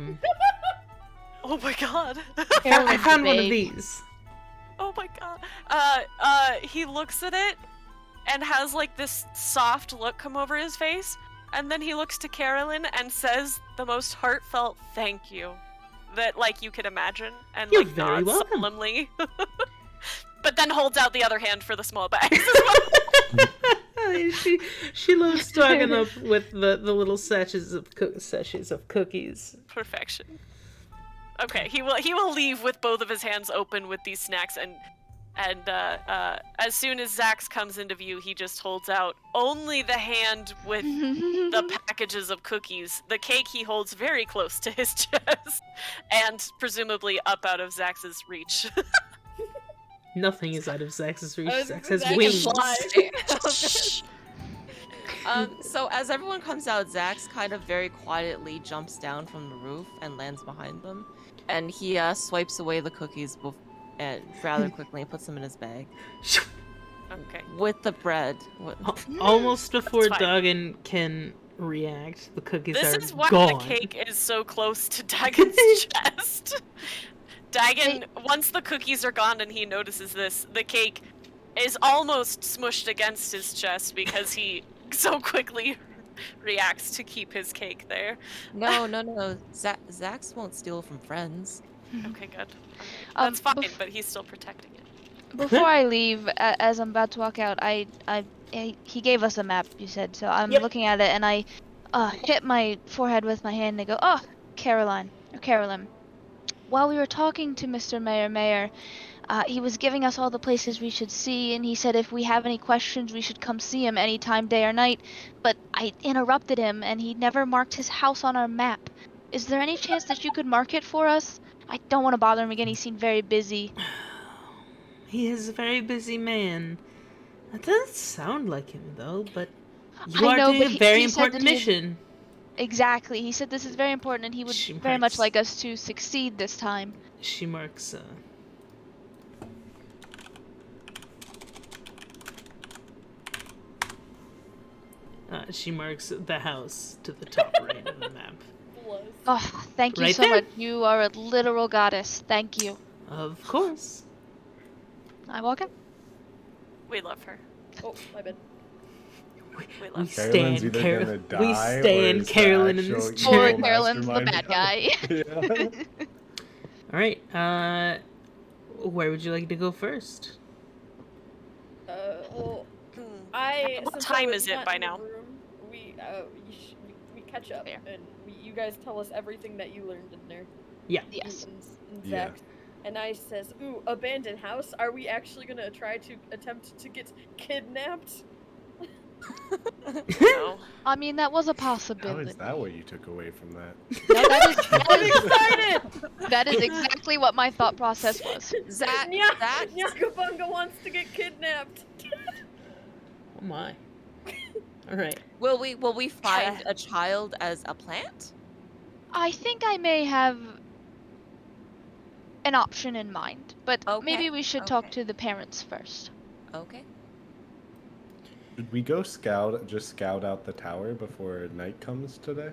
S3: Oh my god.
S2: I
S1: Carolyn's
S2: found one of
S1: big.
S2: these.
S3: Oh my god. He looks at it and has like this soft look come over his face, and then he looks to Carolyn and says the most heartfelt thank you that you could imagine, and
S2: You're
S3: like
S2: very
S3: nods
S2: welcome.
S3: solemnly. But then holds out the other hand for the small bags as well.
S2: she loads Doggin up with the little sachets of cookies.
S3: Perfection. Okay, he will leave with both of his hands open with these snacks, and as soon as Zax comes into view, he just holds out only the hand with the packages of cookies. The cake he holds very close to his chest, and presumably up out of Zax's reach.
S2: Nothing is out of Zax's reach.
S6: I was
S2: Zax
S6: gonna
S2: has
S6: say,
S2: wings.
S5: So as everyone comes out, Zax kind of very quietly jumps down from the roof and lands behind them, and he swipes away the cookies and rather quickly and puts them in his bag
S3: Okay.
S5: with the bread.
S2: Almost before
S3: fine.
S2: Doggin can react, the cookies
S3: This
S2: are
S3: is why
S2: gone.
S3: the cake is so close to Dagon's chest. Dagon, once the cookies are gone and he notices this, the cake is almost smushed against his chest because he so quickly reacts to keep his cake there.
S5: No. Zax won't steal from friends.
S3: Okay, good. That's fine,
S1: bef-
S3: but he's still protecting it.
S1: Before I leave, as I'm about to walk out, he gave us a map, you said, so I'm
S2: Yep.
S1: looking at it, and I hit my forehead with my hand and I go, oh, Carolyn. While we were talking to Mr. Mayor, he was giving us all the places we should see, and he said if we have any questions, we should come see him anytime, day or night, but I interrupted him, and he never marked his house on our map. Is there any chance that you could mark it for us? I don't want to bother him again, he seemed very busy.
S2: He is a very busy man. That doesn't sound like him, though, but you
S1: I
S2: are
S1: know,
S2: doing
S1: but
S2: a
S1: he
S2: very
S1: said
S2: important
S1: that he had-
S2: mission.
S1: Exactly, he said this is very important, and he would
S2: She
S1: very much
S2: marks-
S1: like us to succeed this time.
S2: She marks, she marks the house to the top right of the map.
S6: Plus.
S1: Oh, thank you
S2: Right
S1: so
S2: there.
S1: much. You are a literal goddess. Thank you.
S2: Of course.
S1: I walk in.
S3: We love her.
S6: Oh, my bad.
S3: We
S2: We
S3: love her.
S4: Carolyn's
S2: stand
S4: either gonna die
S2: We
S4: or
S2: stand
S4: is the
S2: Carolyn in
S4: actual
S2: this
S4: evil
S1: Or
S2: chair.
S1: Carolyn's the
S4: mastermind.
S1: bad guy.
S4: Yeah.
S2: Alright, where would you like to go first?
S6: Well,
S3: What
S6: since
S3: time
S6: I was
S3: is it
S6: not
S3: by
S6: in the
S3: now?
S6: room, we catch up,
S3: Fair.
S6: and you guys tell us everything that you learned in there.
S2: Yeah.
S1: Yes.
S6: And
S4: Yeah.
S6: Zax. And I says, ooh, abandoned house? Are we actually gonna try to attempt to get kidnapped?
S3: No.
S1: I mean, that was a
S4: How
S1: possibility.
S4: is that what you took away from that?
S1: No,
S6: I'm excited!
S1: that is exactly what my thought process was.
S5: Zax.
S6: Nyakabunga wants to get kidnapped!
S2: Oh my. Alright.
S5: Will we find a child as a plant?
S1: I think I may have an option in mind, but
S5: Okay,
S1: maybe we should talk
S5: okay.
S1: to the parents first.
S5: Okay.
S4: Should we go just scout out the tower before night comes today?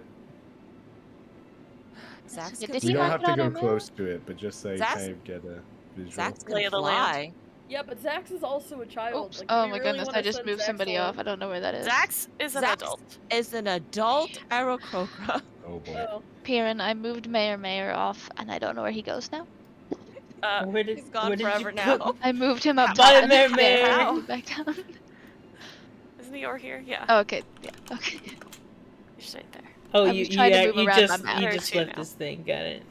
S5: Zax
S1: Yeah,
S5: can
S1: did
S4: We
S1: he
S4: don't
S1: mark
S4: have
S1: it
S4: to
S1: on
S4: go
S1: our map?
S4: close to it, but just like
S5: Zax-
S4: kind of get a visual.
S5: Zax
S3: Lay
S5: can
S3: of the land.
S5: fly.
S6: Yeah, but Zax is also a child.
S1: Oops.
S6: Like,
S1: Oh
S6: we
S1: my
S6: really
S1: goodness, I
S6: wanna
S1: just
S6: send
S1: moved
S6: Zax
S1: somebody
S6: along.
S1: off. I don't know where that is.
S3: Zax is an
S5: Zax
S3: adult.
S5: is an adult Aarakocra.
S4: Oh boy.
S6: Oh,
S1: Piran, I moved Mayor off, and I don't know where he goes now.
S2: Where did,
S5: He's gone
S2: where did you
S5: forever
S2: put-
S5: now.
S1: I moved him up
S2: Bye,
S1: top.
S2: Mayor,
S1: and
S2: Mayor.
S1: I moved back down.
S3: Isn't he over here? Yeah.
S1: Oh, okay, yeah, okay.
S3: He's right there.
S2: Oh,
S1: I
S2: you
S1: was trying to move around my
S2: just
S1: map.
S2: you
S3: There are
S2: just
S3: two
S2: left
S3: now.
S2: this thing. Got it.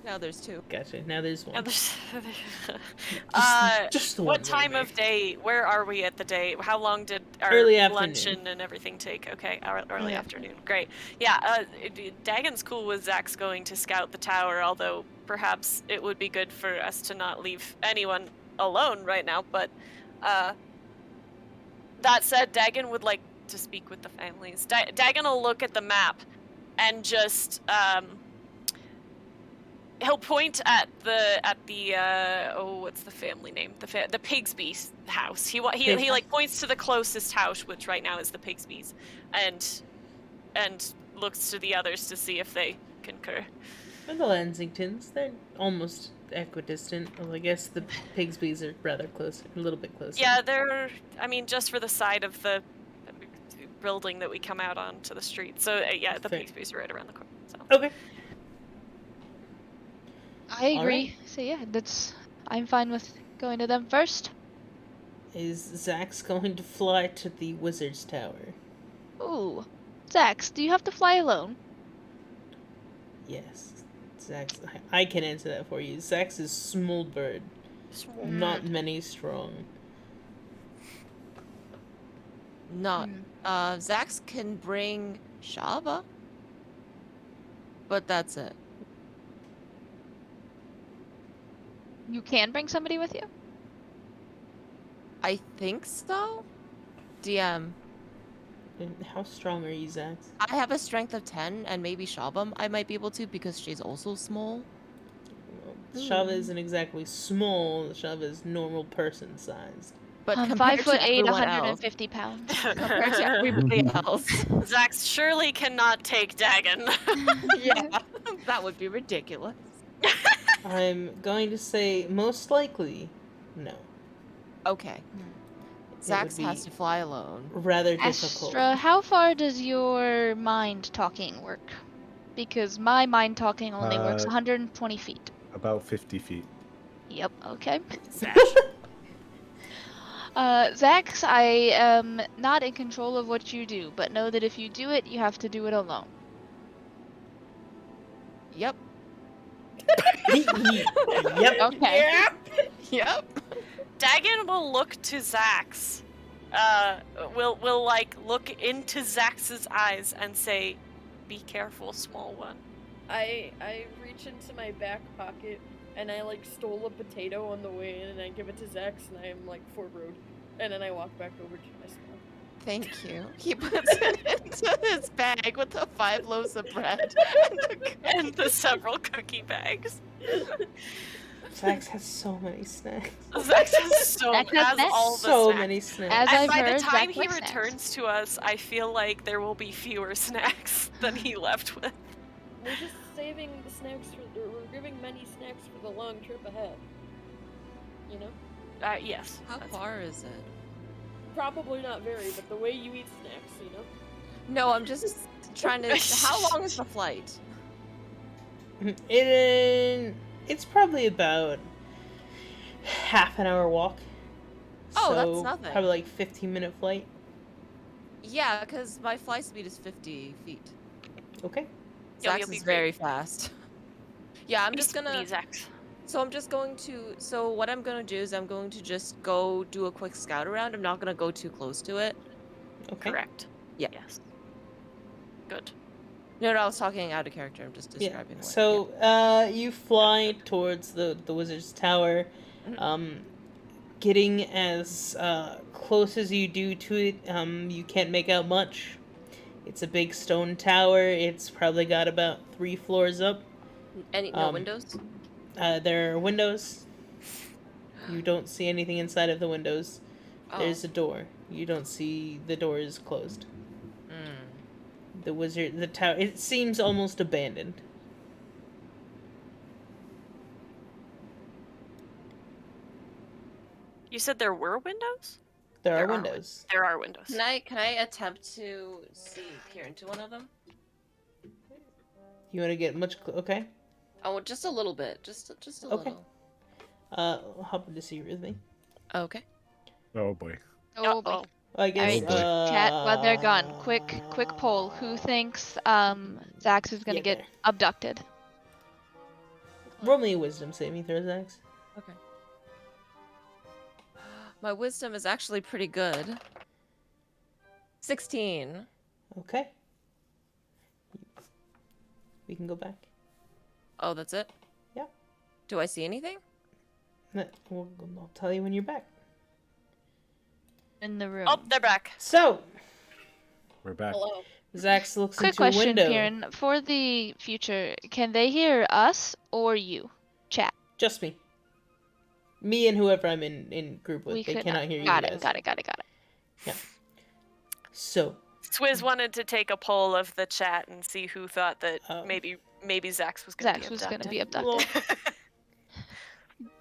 S5: Now there's two.
S2: Gotcha. Now there's one.
S3: And there's-
S2: Just- just the
S3: what
S2: one,
S3: time
S2: Mayor.
S3: of day? Where are we at the day? How long did our
S2: Early
S3: luncheon
S2: afternoon.
S3: and everything take? Okay, early
S1: Early
S3: afternoon. Great. Yeah, Dagon's cool with Zax going to scout the tower, although perhaps it would be good for us to not leave anyone alone right now. But that said, Dagon would like to speak with the families. Dagon will look at the map and just he'll point at the what's the family name? The Pigsby's house. He like points to the closest house, which right now is the Pigsby's, and looks to the others to see if they concur.
S2: And the Lansingtons, they're almost equidistant. Well, I guess the Pigsbys are rather close, a little bit closer.
S3: Yeah, they're. I mean, just for the side of the building that we come out onto the street. So yeah, the
S2: Fair.
S3: Pixby's are right around the corner. So.
S2: Okay.
S1: I
S2: All
S1: agree.
S2: right.
S1: So yeah, I'm fine with going to them first.
S2: Is Zax going to fly to the wizard's tower?
S1: Ooh. Zax, do you have to fly alone?
S2: Yes. Zax, I can answer that for you. Zax is small bird, not many strong.
S5: Not. Zax can bring Shava, but that's it.
S1: You can bring somebody with you?
S5: I think so. DM.
S2: And how strong are you, Zax?
S5: I have a strength of 10, and maybe Shava I might be able to because she's also small.
S2: Well, Shava isn't exactly small. Shava is normal person sized.
S5: But
S1: I'm
S5: compared
S1: 5'8",
S5: to everyone
S1: 150 pounds.
S5: compared to everybody else,
S3: Zax surely cannot take Dagon.
S5: yeah, that would be ridiculous.
S2: I'm going to say most likely no.
S5: Okay. Zax
S2: would
S5: has
S2: be
S5: to fly alone.
S2: rather difficult.
S1: Astra, how far does your mind talking work? Because my mind talking only works 120 feet.
S4: About 50 feet.
S1: Yep, okay.
S3: Zash.
S1: Zax, I am not in control of what you do, but know that if you do it, you have to do it alone.
S5: Yep.
S2: Yep.
S1: Okay.
S5: Yep.
S3: Dagon will look to Zax. Will like look into Zax's eyes and say, "Be careful, small one."
S6: I reach into my back pocket and I like stole a potato on the way in and I give it to Zax and I am like forward. And then I walk back over to my spot.
S5: Thank you. He puts it into his bag with the 5 loaves of bread
S3: And the several cookie bags.
S2: Zax has so many snacks.
S3: Zax has
S1: Zax has snacks.
S3: all the
S2: So
S3: snacks.
S2: many snacks.
S1: As
S3: And
S1: I've
S3: by
S1: heard,
S3: the time
S1: Zax
S3: he
S1: likes snacks.
S3: returns to us, I feel like there will be fewer snacks than he left with.
S6: We're just saving the snacks we're giving many snacks for the long trip ahead. You know?
S3: Yes.
S5: How
S3: that's-
S5: far is it?
S6: Probably not very, but the way you eat snacks, you know?
S5: No, I'm just trying to. How long is the flight?
S2: It's probably about half an hour walk.
S5: Oh,
S2: so
S5: that's nothing.
S2: Probably like 15-minute flight.
S5: Yeah, because my flight speed is 50 feet.
S2: Okay.
S3: You'll
S5: Zax
S3: be
S5: is
S3: great.
S5: very fast. Yeah, I'm
S3: Be
S5: just gonna.
S3: speedy, Zax.
S5: So I'm just going to. So what I'm gonna do is I'm going to just go do a quick scout around. I'm not gonna go too close to it.
S2: Okay.
S3: Correct.
S5: Yeah.
S3: Yes. Good.
S5: No, I was talking out of character. I'm just
S2: Yeah.
S5: describing. What,
S2: So, you fly towards the wizard's tower. Getting as close as you do to it, you can't make out much. It's a big stone tower. It's probably got about 3 floors up.
S5: No windows?
S2: There are windows. You don't see anything inside of the windows.
S5: Oh.
S2: There's a door. You don't see the door is closed. The tower, it seems almost abandoned.
S3: You said there were windows?
S2: There are
S3: There are
S2: windows.
S3: There are windows.
S5: Can I attempt to peer into one of them?
S2: You want to get much okay?
S5: Oh, just a little bit. Just a
S2: Okay.
S5: little.
S2: Hop into see with me.
S5: Okay.
S4: Oh boy.
S1: Oh boy.
S3: Uh-oh.
S2: I guess.
S4: boy.
S1: Chat while they're gone. Quick poll. Who thinks Zax is gonna
S2: Yeah,
S1: get
S2: there.
S1: abducted?
S2: Roll me a wisdom saving throw, Zax.
S5: Okay. My wisdom is actually pretty good. 16.
S2: Okay. We can go back.
S5: Oh, that's it?
S2: Yeah.
S5: Do I see anything?
S2: I'll tell you when you're back.
S1: In the room.
S3: Oh, they're back.
S2: So,
S4: We're back.
S6: Hello.
S2: Zax looks
S1: Quick
S2: into
S1: question,
S2: a window.
S1: Kieran. For the future, can they hear us or you? Chat.
S2: Just me. Me and whoever I'm in group with.
S1: We
S2: They
S1: could
S2: cannot hear you
S1: Got
S2: guys.
S1: it. Got it.
S2: Yeah. So,
S3: Swizz wanted to take a poll of the chat and see who thought that
S2: Oh.
S3: maybe Zax was going to be
S1: Zax was gonna
S3: abducted.
S1: be abducted.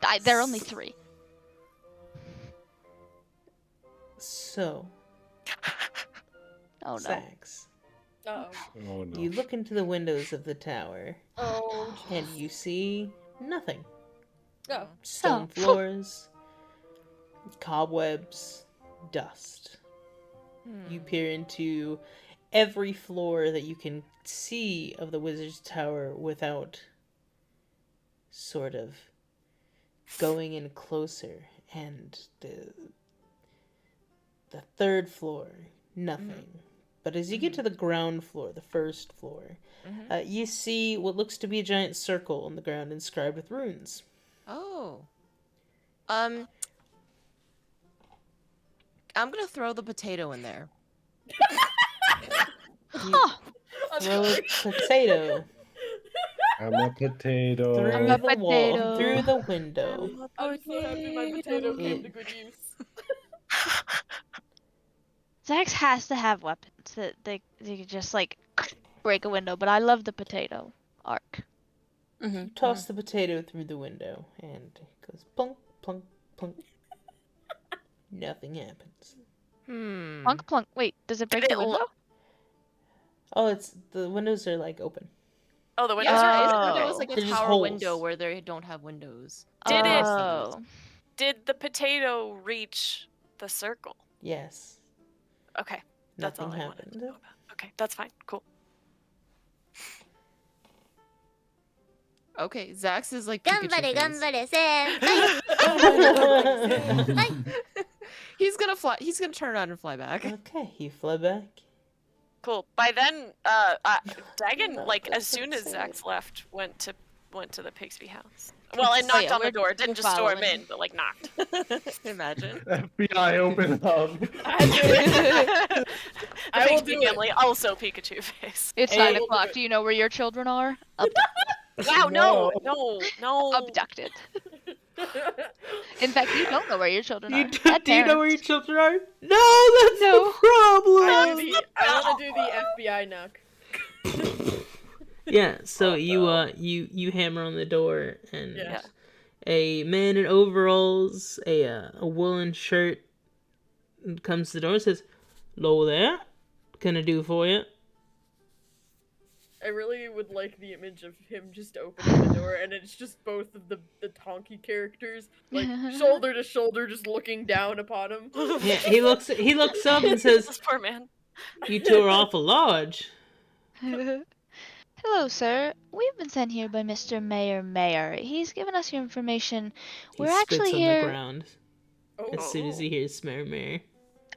S2: well,
S1: There are only 3.
S2: so
S1: Oh no.
S2: Zax.
S6: Uh-oh.
S4: Oh no.
S2: You look into the windows of the tower,
S6: Oh,
S2: and you see nothing.
S6: oh.
S2: Stone
S1: Oh.
S2: floors, cobwebs, dust. You peer into every floor that you can see of the wizard's tower without sort of going in closer. And the third floor, nothing. But as you get to the ground floor, the first floor, you see what looks to be a giant circle on the ground inscribed with runes.
S5: Oh. I'm gonna throw the potato in there.
S1: Huh.
S2: Throw a potato
S4: I'm a potato.
S2: through
S1: I'm a
S2: the wall,
S1: potato.
S2: through the window.
S6: I'm so happy my potato came to
S2: It-
S6: good use.
S1: Zax has to have weapons that they could just like break a window, but I love the potato arc.
S2: You toss the potato through the window, and it goes plunk, plunk, plunk. Nothing happens.
S1: Plunk plunk. Wait, does it break
S3: Did
S1: the
S3: it
S1: window?
S2: Oh, it's the windows are like open.
S3: Oh, the windows
S5: Yeah,
S3: are
S5: I
S3: open.
S5: thought there was like a
S2: They're just
S5: tower
S2: holes.
S5: window where they don't have windows.
S3: Did it-
S1: Oh.
S3: Did the potato reach the circle?
S2: Yes.
S3: Okay, that's
S2: Nothing
S3: all I wanted to
S2: happened.
S3: know about. Okay, that's fine. Cool.
S5: Okay, Zax is like Pikachu face.
S7: 頑張れ先輩
S5: He's gonna fly. He's gonna turn around and fly back.
S2: Okay, you fly back.
S3: Cool. By then, Dagon, like as soon as Zax left, went to the Pigsby house. Well, and knocked
S5: yeah,
S3: on the
S5: we're-
S3: door. Didn't
S5: we're
S3: just storm
S5: following.
S3: in, but like knocked.
S5: Imagine.
S4: FBI, open up.
S6: I do it.
S3: The
S6: I will
S3: Pigsby
S6: do it.
S3: family, also Pikachu face.
S1: It's
S2: Hey.
S1: 9 o'clock. Do you know where your children are?
S3: Wow, no.
S1: Abducted. In fact, you don't know where your children
S2: You
S1: are.
S2: do,
S1: Bad
S2: do you know where your
S1: parents.
S2: children are? No, that's
S1: No.
S2: the problem.
S6: I want to do the FBI knock.
S2: Yeah, so you hammer on the door, and
S6: Yeah.
S2: a man in overalls, a woolen shirt, comes to the door and says, "Hello there, can I do for you?"
S6: I really would like the image of him just opening the door, and it's just both of the Tonky characters, like shoulder to shoulder, just looking down upon him.
S2: Yeah, he looks up and says,
S3: This poor man.
S2: "You two are awful large."
S1: Hello, sir. We've been sent here by Mr. Mayor. He's given us your information.
S2: He
S1: We're
S2: spits
S1: actually
S2: on
S1: here.
S2: the ground
S6: Oh,
S2: as soon as he hears Mayor.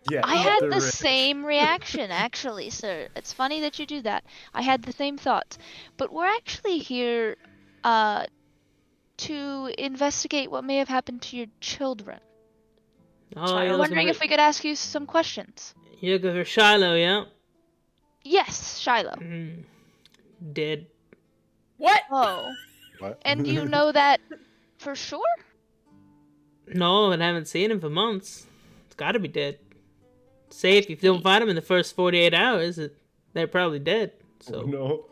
S4: Yeah.
S1: I
S4: eat
S1: had the
S4: rich.
S1: same reaction, actually, sir. It's funny that you do that. I had the same thoughts. But we're actually here to investigate what may have happened to your children.
S2: Oh,
S1: I'm wondering if we could ask you some questions.
S2: You're looking for Shiloh, yeah?
S1: Yes, Shiloh.
S2: Dead.
S6: what?
S1: Oh.
S4: What?
S1: And you know that for sure?
S2: No, I haven't seen him for months. It's gotta be dead. Say if you don't find him in the first 48 hours, they're probably dead. So,
S4: Oh, no.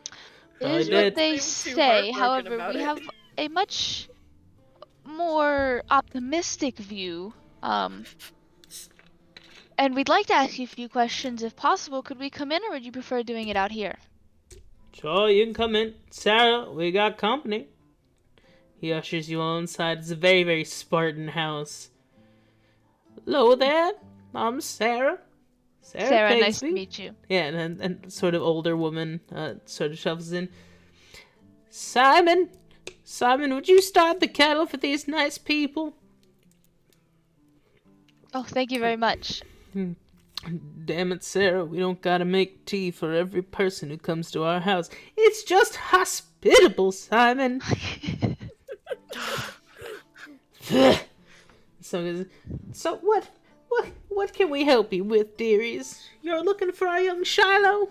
S2: probably
S1: Is
S2: dead.
S1: what they
S6: Seem too
S1: say.
S6: heartbroken
S1: However,
S6: about
S1: we
S6: it.
S1: have a much more optimistic view. And we'd like to ask you a few questions if possible. Could we come in, or would you prefer doing it out here?
S2: Sure, you can come in. Sarah, we got company. He ushers you all inside. It's a very, very Spartan house. Hello there. I'm Sarah.
S1: Sarah, nice
S2: Pigsby.
S1: to meet you.
S2: Yeah, and sort of older woman sort of shuffles in. Simon, would you start the kettle for these nice people?
S1: Oh, thank you very much.
S2: Damn it, Sarah, we don't gotta make tea for every person who comes to our house. It's just hospitable, Simon. So what can we help you with, dearies? You're looking for our young Shiloh?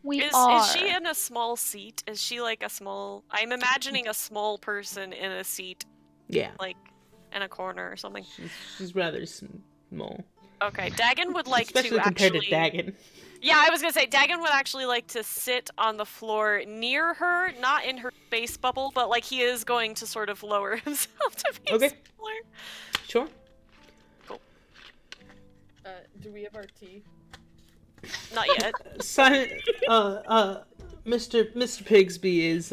S1: We are.
S3: Is she in a small seat? Is she like a small? I'm imagining a small person in a seat,
S2: Yeah,
S3: like in a corner or something.
S2: she's rather small.
S3: Okay, Dagon would like
S2: Especially
S3: to
S2: compared
S3: actually.
S2: to Dagon.
S3: Yeah, I was gonna say Dagon would actually like to sit on the floor near her, not in her space bubble, but like he is going to sort of lower himself to be
S2: Okay.
S3: smaller.
S2: Sure.
S6: Do we have our tea?
S3: Not yet.
S2: Simon, Mr. Pigsby is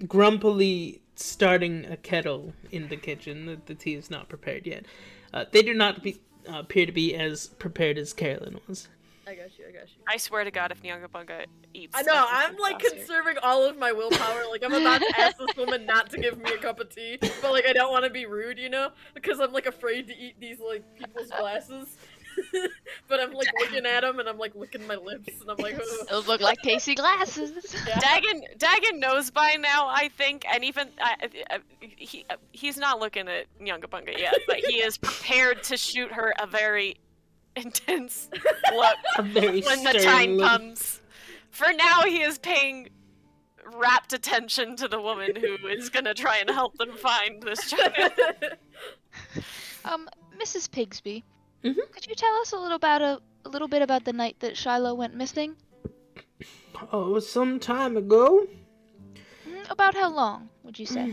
S2: grumpily starting a kettle in the kitchen. The tea is not prepared yet. They do not appear to be as prepared as Carolyn was.
S6: I got you.
S3: I swear to God, if Nyangabunga eats...
S6: I know,
S3: think
S6: I'm
S3: it's
S6: like
S3: faster.
S6: conserving all of my willpower. Like, I'm about to ask this woman not to give me a cup of tea, but like, I don't want to be rude, you know? Because I'm like afraid to eat these like people's glasses. But I'm like looking at them and I'm like licking my lips and I'm like, ugh.
S1: Those look like tasty glasses.
S6: Yeah.
S3: Dagon knows by now, I think, and even he's not looking at Nyangabunga yet, but he is prepared to shoot her a very intense look
S2: A very
S3: when the
S2: stern
S3: time
S2: look.
S3: comes. For now, he is paying rapt attention to the woman who is gonna try and help them find this child.
S1: Mrs. Pigsby,
S2: Mhm.
S1: could you tell us a little bit about the night that Shiloh went missing?
S2: Oh, some time ago.
S1: About how long, would you say?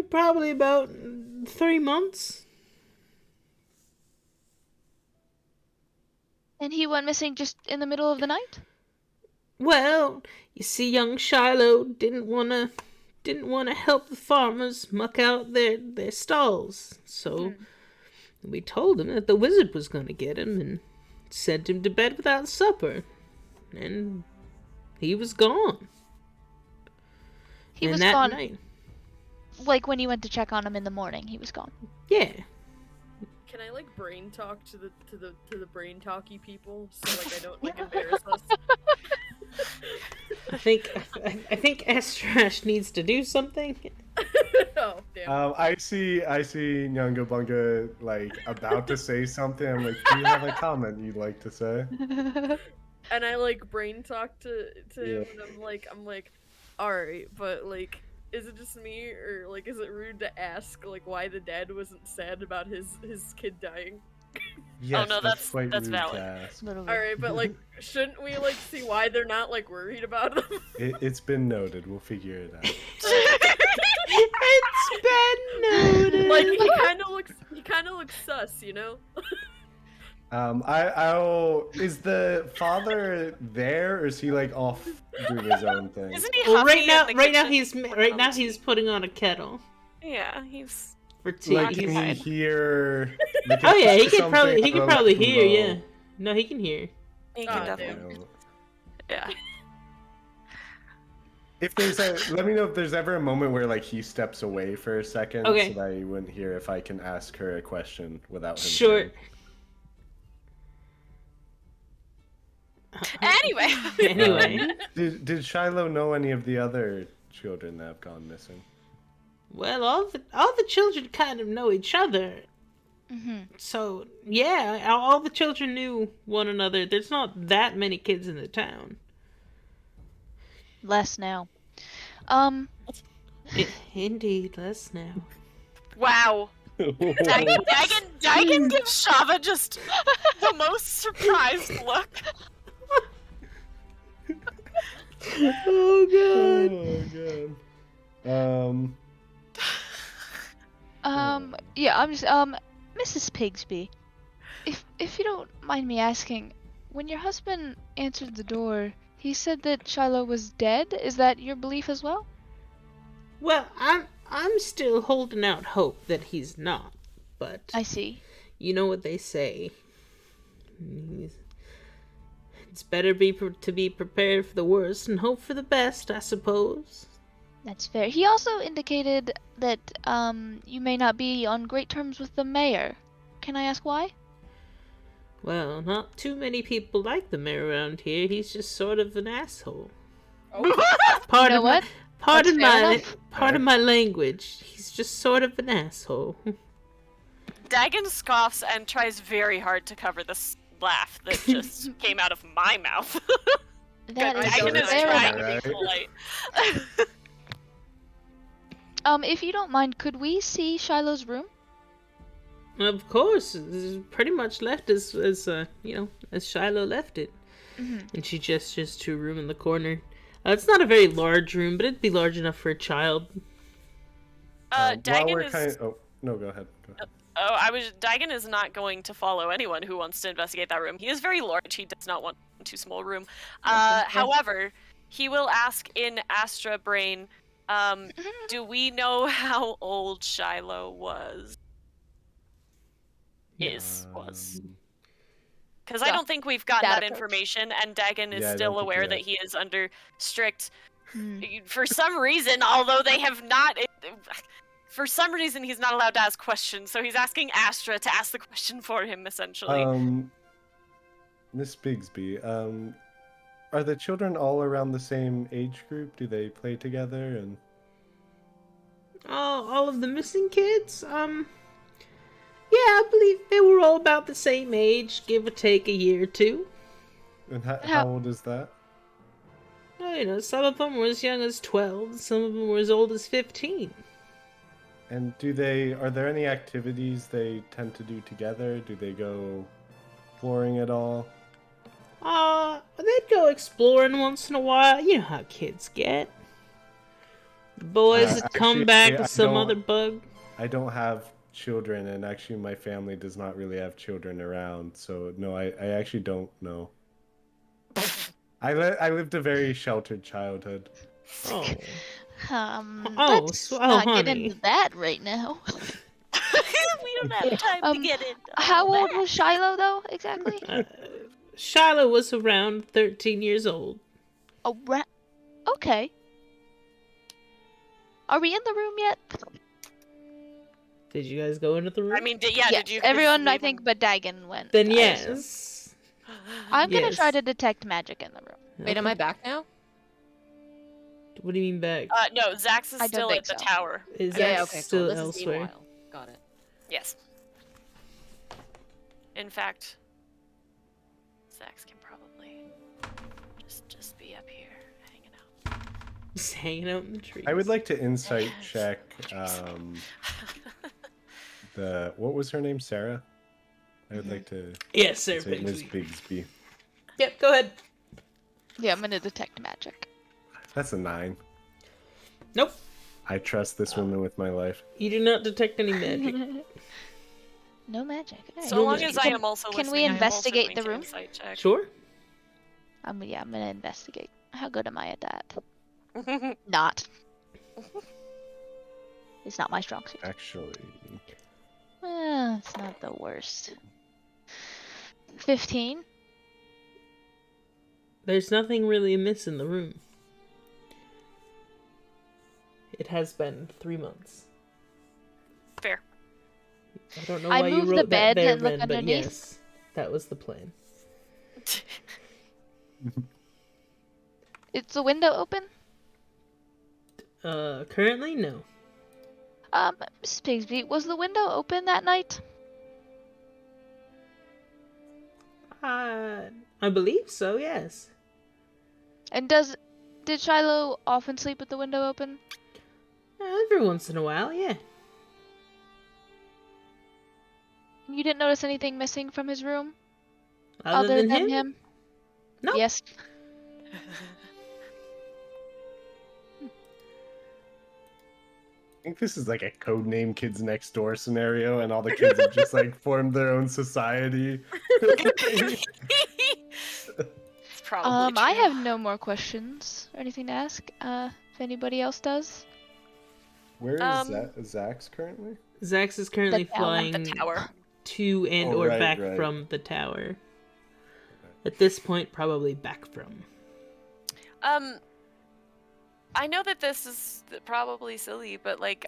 S2: Probably about 3 months.
S1: And he went missing just in the middle of the night?
S2: Well, you see, young Shiloh didn't wanna help the farmers muck out their stalls, so we told him that the wizard was gonna get him and sent him to bed without supper, and he was gone.
S1: He
S2: And
S1: was
S2: that
S1: gone,
S2: night,
S1: like when you went to check on him in the morning, he was gone.
S2: yeah.
S6: Can I like brain talk to the brain talky people so like I don't like embarrass us?
S2: I think Astrash needs to do something.
S6: Oh damn.
S4: I see Nyanga Bunga like about to say something. I'm like, do you have a comment you'd like to say?
S6: And I like brain talk to him
S4: Yeah.
S6: and I'm like, alright, but like, is it just me or like is it rude to ask like why the dad wasn't sad about his kid dying?
S4: Yes,
S3: no, that's
S4: quite rude
S3: valid.
S4: to ask.
S6: Alright, but like shouldn't we like see why they're not like worried about him?
S4: It's been noted. We'll figure it out.
S2: It's been noted.
S6: Like he kinda looks sus, you know?
S4: I'll. Is the father there, or is he like off doing his own thing?
S3: Isn't he
S2: Well,
S3: huffing in the
S2: right now
S3: kitchen?
S2: he's putting on a kettle
S3: Yeah, he's...
S2: for tea.
S4: Like,
S2: He's-
S4: can he hear? Like,
S2: Oh yeah, he
S4: if
S2: could
S4: something
S2: probably
S4: from
S2: hear.
S4: below-
S2: Yeah, no, he can hear.
S3: He
S6: Aw,
S3: can
S6: damn.
S3: definitely... Yeah.
S4: If there's let me know if there's ever a moment where like he steps away for a second,
S2: Okay.
S4: so that he wouldn't hear. If I can ask her a question without him.
S2: Sure.
S4: hearing.
S3: Anyway!
S2: Anyway,
S4: Did Shiloh know any of the other children that have gone missing?
S2: well, all the children kind of know each other. So yeah, all the children knew one another. There's not that many kids in the town.
S1: Less now.
S2: Indeed, less now.
S3: Wow. Dagon gives Shava just the most surprised look.
S2: Oh god.
S4: Oh god.
S1: Yeah, I'm just, Mrs. Pigsby, if you don't mind me asking, when your husband answered the door, he said that Shiloh was dead. Is that your belief as well?
S2: Well, I'm still holding out hope that he's not, but
S1: I see.
S2: you know what they say. It's better to be prepared for the worst and hope for the best, I suppose.
S1: That's fair. He also indicated that, you may not be on great terms with the mayor. Can I ask why?
S2: Well, not too many people like the mayor around here. He's just sort of an asshole.
S6: Oh,
S2: Pardon
S1: You know what?
S2: Pardon
S1: That's fair
S2: my
S1: enough.
S2: pardon my language. He's just sort of an asshole.
S3: Dagon scoffs and tries very hard to cover this laugh that just came out of my mouth.
S1: That is
S3: Dagon is
S1: fair
S3: trying
S1: enough.
S3: to be
S4: Right.
S3: polite.
S1: If you don't mind, could we see Shiloh's room?
S2: Of course, it's pretty much left as Shiloh left it. And she gestures to a room in the corner. It's not a very large room, but it'd be large enough for a child.
S4: While
S3: Dagon
S4: we're
S3: is...
S4: kind of... Oh no, go ahead.
S3: Dagon is not going to follow anyone who wants to investigate that room. He is very large. He does not want too small a room.
S1: That's fair.
S3: However, he will ask in Astra Brain, do we know how old Shiloh was? Was. Because I
S1: Yeah,
S3: don't think we've gotten
S1: that
S3: that
S1: approach.
S3: information, and Dagon is
S4: Yeah, I
S3: still
S4: don't think
S3: aware
S4: we
S3: that
S4: have.
S3: he is under strict.
S1: Hmm.
S3: For some reason, although they have not. For some reason, he's not allowed to ask questions, so he's asking Astra to ask the question for him, essentially.
S4: Miss Bigsby, are the children all around the same age group? Do they play together? And
S2: All of the missing kids? Yeah, I believe they were all about the same age, give or take a year or two.
S4: how old is that?
S2: Well, some of them were as young as 12, some of them were as old as 15.
S4: And are there any activities they tend to do together? Do they go exploring at all?
S2: They'd go exploring once in a while. You know how kids get. The boys would come
S4: Actually,
S2: back
S4: I
S2: with some
S4: don't-
S2: other bug.
S4: I don't have children, and actually my family does not really have children around, so no, I actually don't know. I lived a very sheltered childhood.
S2: Oh.
S1: Let's not get
S2: honey.
S1: into that right now.
S3: We don't have time to get into
S1: How
S3: all
S1: old
S3: that.
S1: was Shiloh, though, exactly?
S2: Shiloh was around 13 years old.
S1: Okay. Are we in the room yet?
S2: Did you guys go into the room?
S3: I mean, did
S1: Yes,
S3: you?
S1: everyone, I
S3: leave
S1: think,
S3: him-
S1: but Dagon went.
S2: Then
S1: I assume.
S2: yes.
S1: I'm gonna
S2: Yes.
S1: try to detect magic in the room.
S5: Wait, am I back now?
S2: What do you mean back?
S3: No, Zax is
S1: I don't
S3: still
S1: think
S3: at the
S1: so.
S3: tower.
S2: Is
S5: Yeah,
S2: that
S5: yeah, okay,
S2: still
S5: cool. This
S2: elsewhere?
S5: is meanwhile. Got it.
S3: Yes. In fact, Zax can probably just be up here hanging out.
S2: Just hanging out in the trees.
S4: I would like to insight check what was her name? Sarah? I would like to
S2: Yes, sir,
S4: insight Ms.
S2: Bigsby.
S4: Bigsby.
S2: Yep, go ahead.
S1: Yeah, I'm gonna detect magic.
S4: That's a 9.
S2: Nope.
S4: I trust this woman with my life.
S2: You do not detect any magic.
S1: No magic. Alright.
S3: So long
S2: magic.
S3: as I am also
S1: Can
S3: listening,
S1: we
S3: I am also
S1: investigate
S3: going
S1: the
S3: to
S1: room?
S3: insight check.
S2: Sure.
S1: Yeah, I'm gonna investigate. How good am I at that? Not. It's not my strong suit.
S4: Actually,
S1: It's not the worst. 15.
S2: There's nothing really amiss in the room. It has been 3 months.
S3: Fair.
S2: I don't know
S1: I
S2: why you
S1: moved the
S2: wrote that
S1: bed
S2: there,
S1: and look
S2: Ren, but
S1: underneath.
S2: yes, that was the plan.
S1: Is the window open?
S2: Currently, no.
S1: Miss Pigsby, was the window open that night?
S2: I believe so, yes.
S1: And did Shiloh often sleep with the window open?
S2: Every once in a while, yeah.
S1: You didn't notice anything missing from his room?
S2: Other than him? Nope.
S1: Yes.
S4: I think this is like a codename Kids Next Door scenario, and all the kids have just like formed their own society.
S3: It's probably
S1: I
S3: true.
S1: have no more questions or anything to ask. If anybody else does.
S4: Where is
S3: Um,
S4: Zax currently?
S2: Zax is currently
S1: tower.
S2: flying
S3: The tower.
S2: to and
S4: Oh,
S2: or
S4: right,
S2: back
S4: right.
S2: from the tower. At this point, probably back from.
S3: I know that this is probably silly, but like,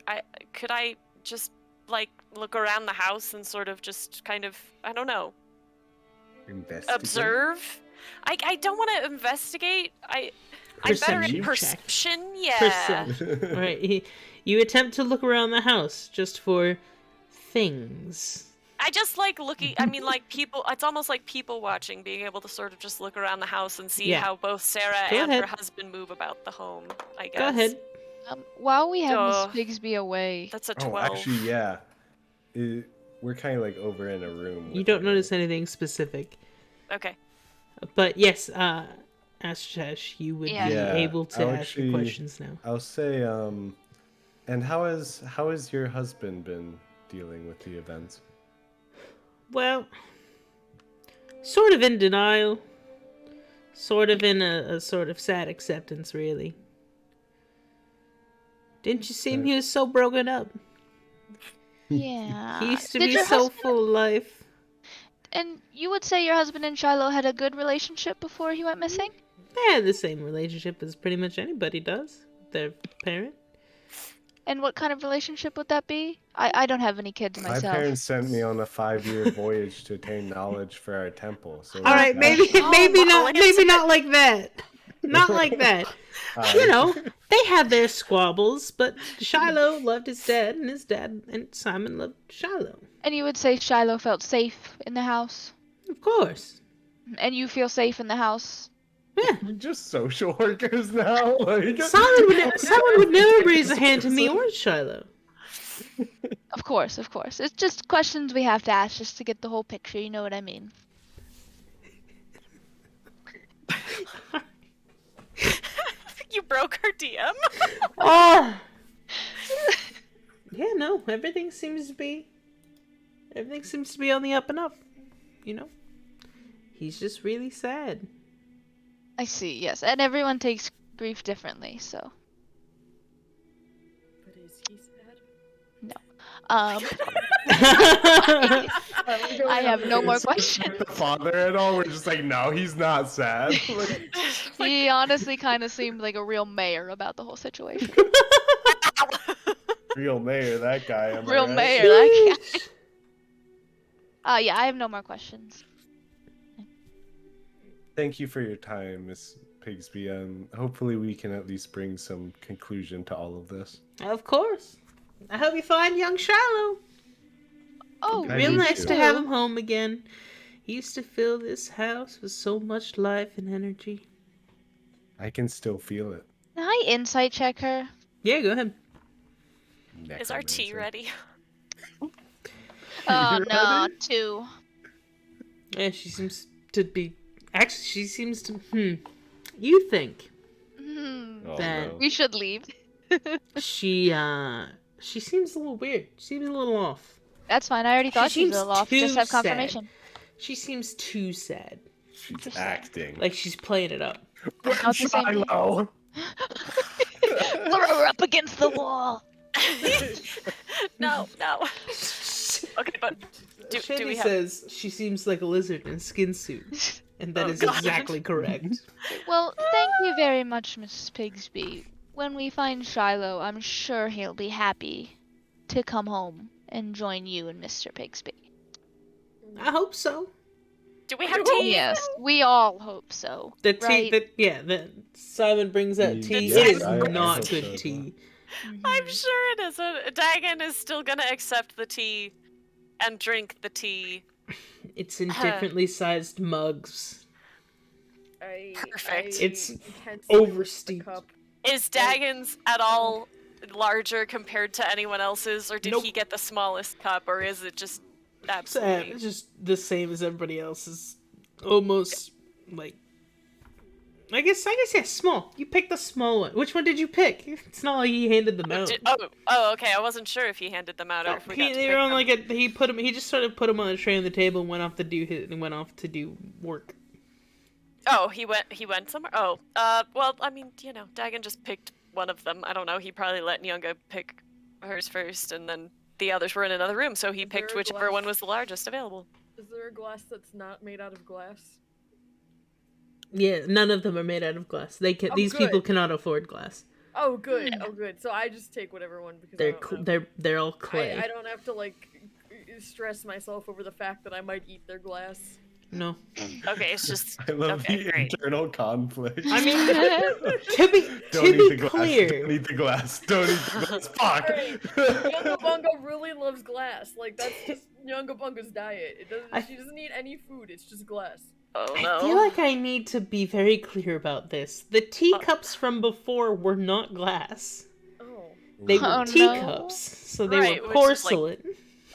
S3: could I just like look around the house and sort of just kind of, I don't know,
S4: Investigate?
S3: observe? I don't want to investigate. I'm better
S2: Perception
S3: at
S2: check.
S3: perception. Yeah.
S2: Perception. Alright, you attempt to look around the house just for things.
S3: I just like looking. I mean, like people. It's almost like people watching, being able to sort of just look around the house and see
S2: Yeah.
S3: how both Sarah
S2: Go
S3: and her
S2: ahead.
S3: husband move about the home. I guess.
S2: Go ahead.
S1: While we have
S3: Duh.
S1: Miss Bigsby away,
S3: That's a
S4: Oh,
S3: 12.
S4: actually, yeah. We're kind of like over in a room.
S2: You
S4: with
S2: don't
S4: her.
S2: notice anything specific.
S3: Okay.
S2: But yes, Ashtesh, you would
S1: Yeah.
S2: be
S4: Yeah,
S2: able to
S4: I'll
S2: ask your
S4: actually-
S2: questions now.
S4: I'll say, and how has your husband been dealing with the events?
S2: Well, sort of in denial. Sort of in a sort of sad acceptance, really. Didn't you see him? He was so broken up.
S1: Yeah.
S2: He used to
S1: Did
S2: be
S1: your
S2: so
S1: husband
S2: full of life.
S1: and you would say your husband and Shiloh had a good relationship before he went missing?
S2: They had the same relationship as pretty much anybody does. Their parent.
S1: And what kind of relationship would that be? I don't have any kids
S4: My
S1: myself.
S4: parents sent me on a 5-year voyage to attain knowledge for our temple. So
S2: All right, maybe maybe not like that. Not like that. You know, they had their squabbles, but Shiloh loved his dad, and his dad and Simon loved Shiloh.
S1: And you would say Shiloh felt safe in the house?
S2: Of course.
S1: And you feel safe in the house?
S2: Yeah.
S4: We're just social workers now. Like,
S2: Simon would never raise a hand to me or Shiloh.
S1: Of course, of course. It's just questions we have to ask just to get the whole picture, you know what I mean?
S3: You broke her DM.
S2: Oh. Yeah, no, everything seems to be on the up and up. You know, he's just really sad.
S1: I see, yes. And everyone takes grief differently, so.
S6: But is he sad?
S1: I have no more questions.
S4: The father at all? We're just like, no, he's not sad. Like,
S1: He honestly kind of seemed like a real mayor about the whole situation.
S4: real mayor, that guy. Am I
S1: Real
S4: right?
S1: mayor, that guy. Yeah, I have no more questions.
S4: Thank you for your time, Miss Pigsby. Hopefully we can at least bring some conclusion to all of this.
S2: Of course. I hope you find young Shiloh.
S1: Oh,
S4: I
S2: Real
S4: do
S2: nice
S4: too.
S2: to have him home again. He used to fill this house with so much life and energy.
S4: I can still feel it.
S1: Can I insight check her?
S2: Yeah, go ahead.
S3: Is our tea
S4: Necromancer.
S3: ready?
S1: Oh,
S4: You
S1: no,
S4: ready?
S1: 2.
S2: Yeah, she seems to be. Actually, she seems to. You think
S4: Oh,
S2: That-
S4: no.
S1: We should leave.
S2: she seems a little weird. She seems a little off.
S1: That's fine. I already
S2: She
S1: thought she was
S2: seems
S1: a little off.
S2: too
S1: Just have
S2: sad.
S1: confirmation.
S2: She seems too sad.
S4: She's acting.
S2: Like she's playing it up.
S1: Not the same thing.
S4: Shiloh.
S1: Throw her up against the wall.
S3: No. Okay, but do
S2: Shady
S3: we have?
S2: says she seems like a lizard in a skin suit. And that
S3: Oh,
S2: is
S3: God.
S2: exactly correct.
S1: Well, thank you very much, Miss Pigsby. When we find Shiloh, I'm sure he'll be happy to come home and join you and Mr. Pigsby.
S2: I hope so.
S3: Do we have tea?
S1: Yes, we all hope so.
S2: The tea,
S1: right?
S2: that Simon brings out
S4: The
S2: tea.
S3: tea.
S2: It is
S3: I
S2: not
S4: hope
S2: good
S4: so,
S2: tea.
S3: I'm sure it is. Dagon is still gonna accept the tea and drink the tea.
S2: It's in differently sized mugs.
S3: Perfect.
S2: It's
S6: intensely lick the
S2: oversteeped.
S6: cup.
S3: Is Dagon's at all larger compared to anyone else's, or did
S2: Nope.
S3: he get the smallest cup, or is it just
S2: Sad.
S3: absolutely?
S2: It's just the same as everybody else's. Almost like. I guess yeah, small. You picked the small one. Which one did you pick? It's not like he handed them out.
S3: Okay. I wasn't sure if he handed them out or if we got to
S2: They
S3: pick
S2: were on
S3: them.
S2: like he just sort of put them on the tray on the table and went off to do work.
S3: Oh, he went somewhere. Oh, well, I mean, Dagon just picked one of them. I don't know. He probably let Nyunga pick hers first, and then the others were in another room, so he
S6: Is there
S3: picked
S6: a
S3: whichever
S6: glass?
S3: one was the largest available.
S6: Is there a glass that's not made out of glass?
S2: Yeah, none of them are made out of glass.
S6: Oh,
S2: These people
S6: good.
S2: cannot afford glass.
S6: Oh, good. Oh, good. So I just take whatever one because I
S2: They're
S6: don't know.
S2: they're all clay.
S6: I don't have to like stress myself over the fact that I might eat their glass.
S2: No,
S3: Okay, it's just
S4: I love
S3: okay,
S4: the
S3: great.
S4: internal conflict.
S2: I mean to
S4: Don't
S2: be
S4: eat the glass.
S2: clear.
S4: Don't eat the glass. Don't eat the glass. Fuck.
S6: Alright, Nyunga Bunga really loves glass. Like that's just Nyunga Bunga's diet. It doesn't. She doesn't eat any food. It's just glass.
S3: Oh
S2: I
S3: no.
S2: feel like I need to be very clear about this. The teacups from before were not glass.
S6: Oh.
S2: They were
S1: Oh, no.
S2: teacups, so they
S3: Right,
S2: were
S3: which is like-
S2: porcelain.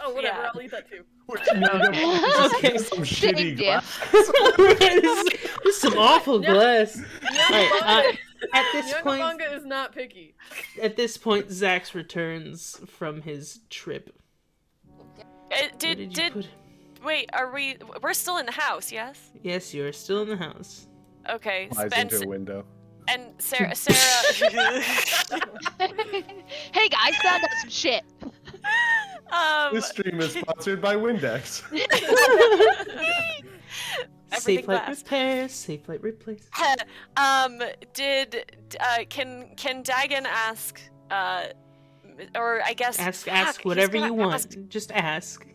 S6: Oh, whatever.
S3: Yeah.
S6: I'll eat that too.
S2: Okay.
S4: Some
S1: Big
S4: shitty glass.
S1: diff.
S2: This is some awful
S6: Yeah.
S2: glass.
S6: Nyunga
S2: Alright,
S6: Bunga,
S2: at this
S6: Nyunga
S2: point,
S6: Bunga is not picky.
S2: Zax returns from his trip. Where
S3: Did
S2: you put?
S3: wait? We're still in the house? Yes.
S2: Yes, you are still in the house.
S3: Okay,
S4: Flies into a window.
S3: and Sarah.
S1: Hey guys, found out some shit.
S4: This stream is sponsored by Windex.
S3: Everything
S2: Safe light
S3: glass.
S2: repairs, safe light replace.
S3: Can Dagon ask, or I guess
S2: Ask whatever you want. Just ask.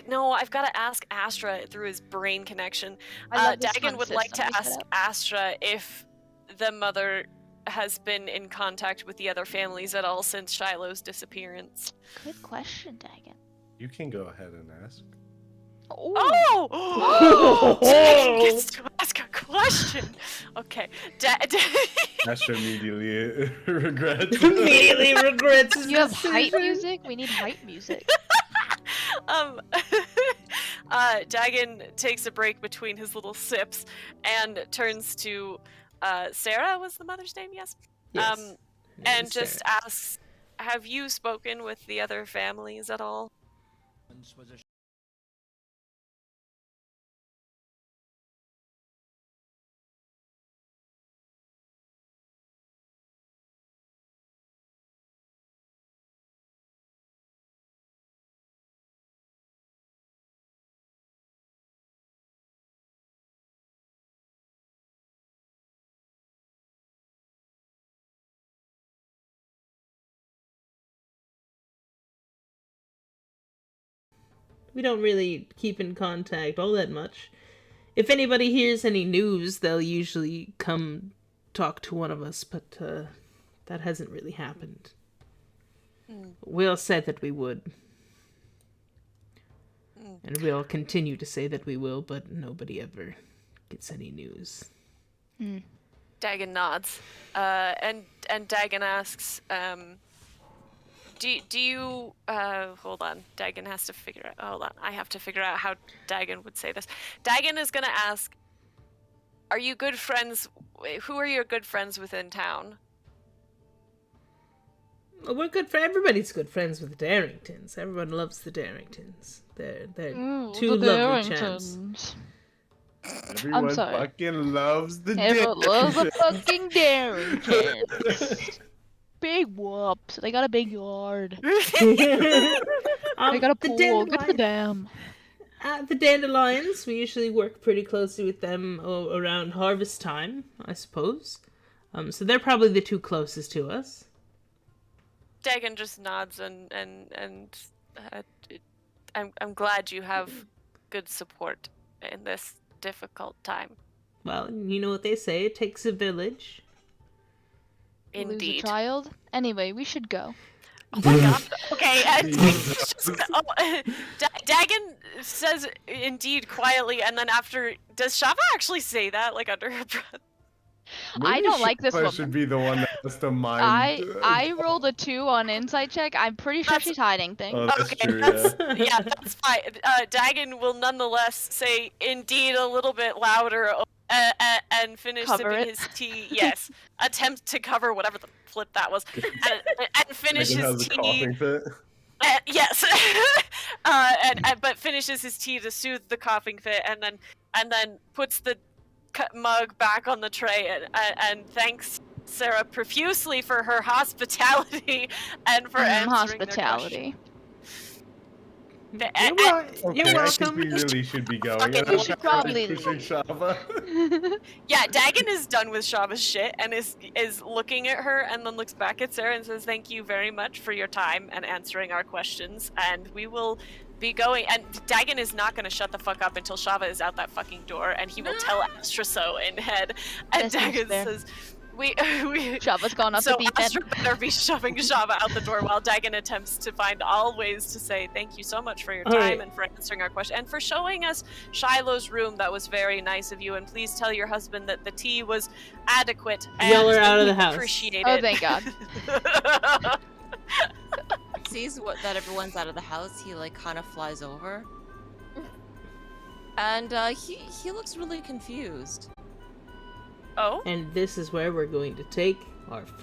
S3: No, I've got to ask Astra through his brain connection.
S1: I love this
S3: Dagon
S1: fun
S3: would like to
S1: system we set
S3: ask
S1: up.
S3: Astra if the mother has been in contact with the other families at all since Shiloh's disappearance.
S1: Good question, Dagon.
S4: You can go ahead and ask.
S3: Oh! Dagon gets to ask a question. Okay.
S4: Astra immediately regrets.
S2: Immediately regrets his
S1: You have hype
S2: decision.
S1: music? We need hype music.
S3: Dagon takes a break between his little sips and turns to Sarah was the mother's name, yes?
S2: Yes.
S3: And
S2: Yes,
S3: just
S2: Sarah.
S3: asks, have you spoken with the other families at all?
S2: We don't really keep in contact all that much. If anybody hears any news, they'll usually come talk to one of us, but that hasn't really happened. We all said that we would. And we'll continue to say that we will, but nobody ever gets any news.
S3: Dagon nods. And Dagon asks, do you hold on. Dagon has to figure out, hold on. I have to figure out how Dagon would say this. Dagon is gonna ask, are you good friends, who are your good friends within town?
S2: Well, we're good for everybody's good friends with the Darringtons. Everyone loves the Darringtons. They're two lovely chaps.
S4: Everyone
S1: sorry.
S4: fucking loves the
S1: Everyone loves the
S4: Darringtons.
S1: fucking Darringtons. Big whoops. They got a big yard. They got a pool. Good for them.
S2: The Dandelions, we usually work pretty closely with them around harvest time, I suppose. So they're probably the two closest to us.
S3: Dagon just nods and I'm glad you have good support in this difficult time.
S2: Well, you know what they say, it takes a village.
S1: Lose a
S3: Indeed.
S1: child. Anyway, we should go.
S3: Oh my god. Okay. Dagon says indeed quietly, and then after, does Shava actually say that like under her breath?
S1: I don't like this
S4: Shava
S1: woman.
S4: should be the one that has to mind.
S1: I rolled a 2 on insight check. I'm pretty sure she's hiding things.
S4: Oh, that's
S3: Okay,
S4: true,
S3: yeah, that's fine. Dagon will nonetheless say indeed a little bit louder and finish
S1: Cover
S3: sipping
S1: it.
S3: his tea. Yes, attempt to cover whatever the flip that was, and finish
S4: Dagon
S3: his
S4: has a
S3: tea.
S4: coughing fit.
S3: Yes, but finishes his tea to soothe the coughing fit, and then puts the mug back on the tray and thanks Sarah profusely for her hospitality and for answering their
S1: Hospitality.
S2: You're
S4: Okay, I
S2: welcome.
S4: think we really should be going.
S3: Fucking-
S4: I don't
S1: We should
S4: wanna keep
S1: probably
S4: pushing Shava.
S3: Yeah, Dagon is done with Shava's shit and is looking at her and then looks back at Sarah and says, "Thank you very much for your time and answering our questions, and we will be going." And Dagon is not going to shut the fuck up until Shava is out that fucking door, and he will tell Astra so in head. And
S1: That seems
S3: Dagon
S1: fair.
S3: says, "We."
S1: Shava's gone off
S3: So
S1: the deep end.
S3: Astra better be shoving Shava out the door while Dagon attempts to find all ways to say thank you so much for your
S2: All
S3: time
S2: right.
S3: and for answering our question and for showing us Shiloh's room. That was very nice of you. And please tell your husband that the tea was adequate.
S2: Y'all
S3: and
S2: are out of the
S3: we
S2: house.
S3: Appreciate
S1: Oh,
S3: it.
S1: thank God.
S5: Sees that everyone's out of the house, he like kind of flies over, and he looks really confused.
S3: Oh.
S2: And this is where we're going to take our first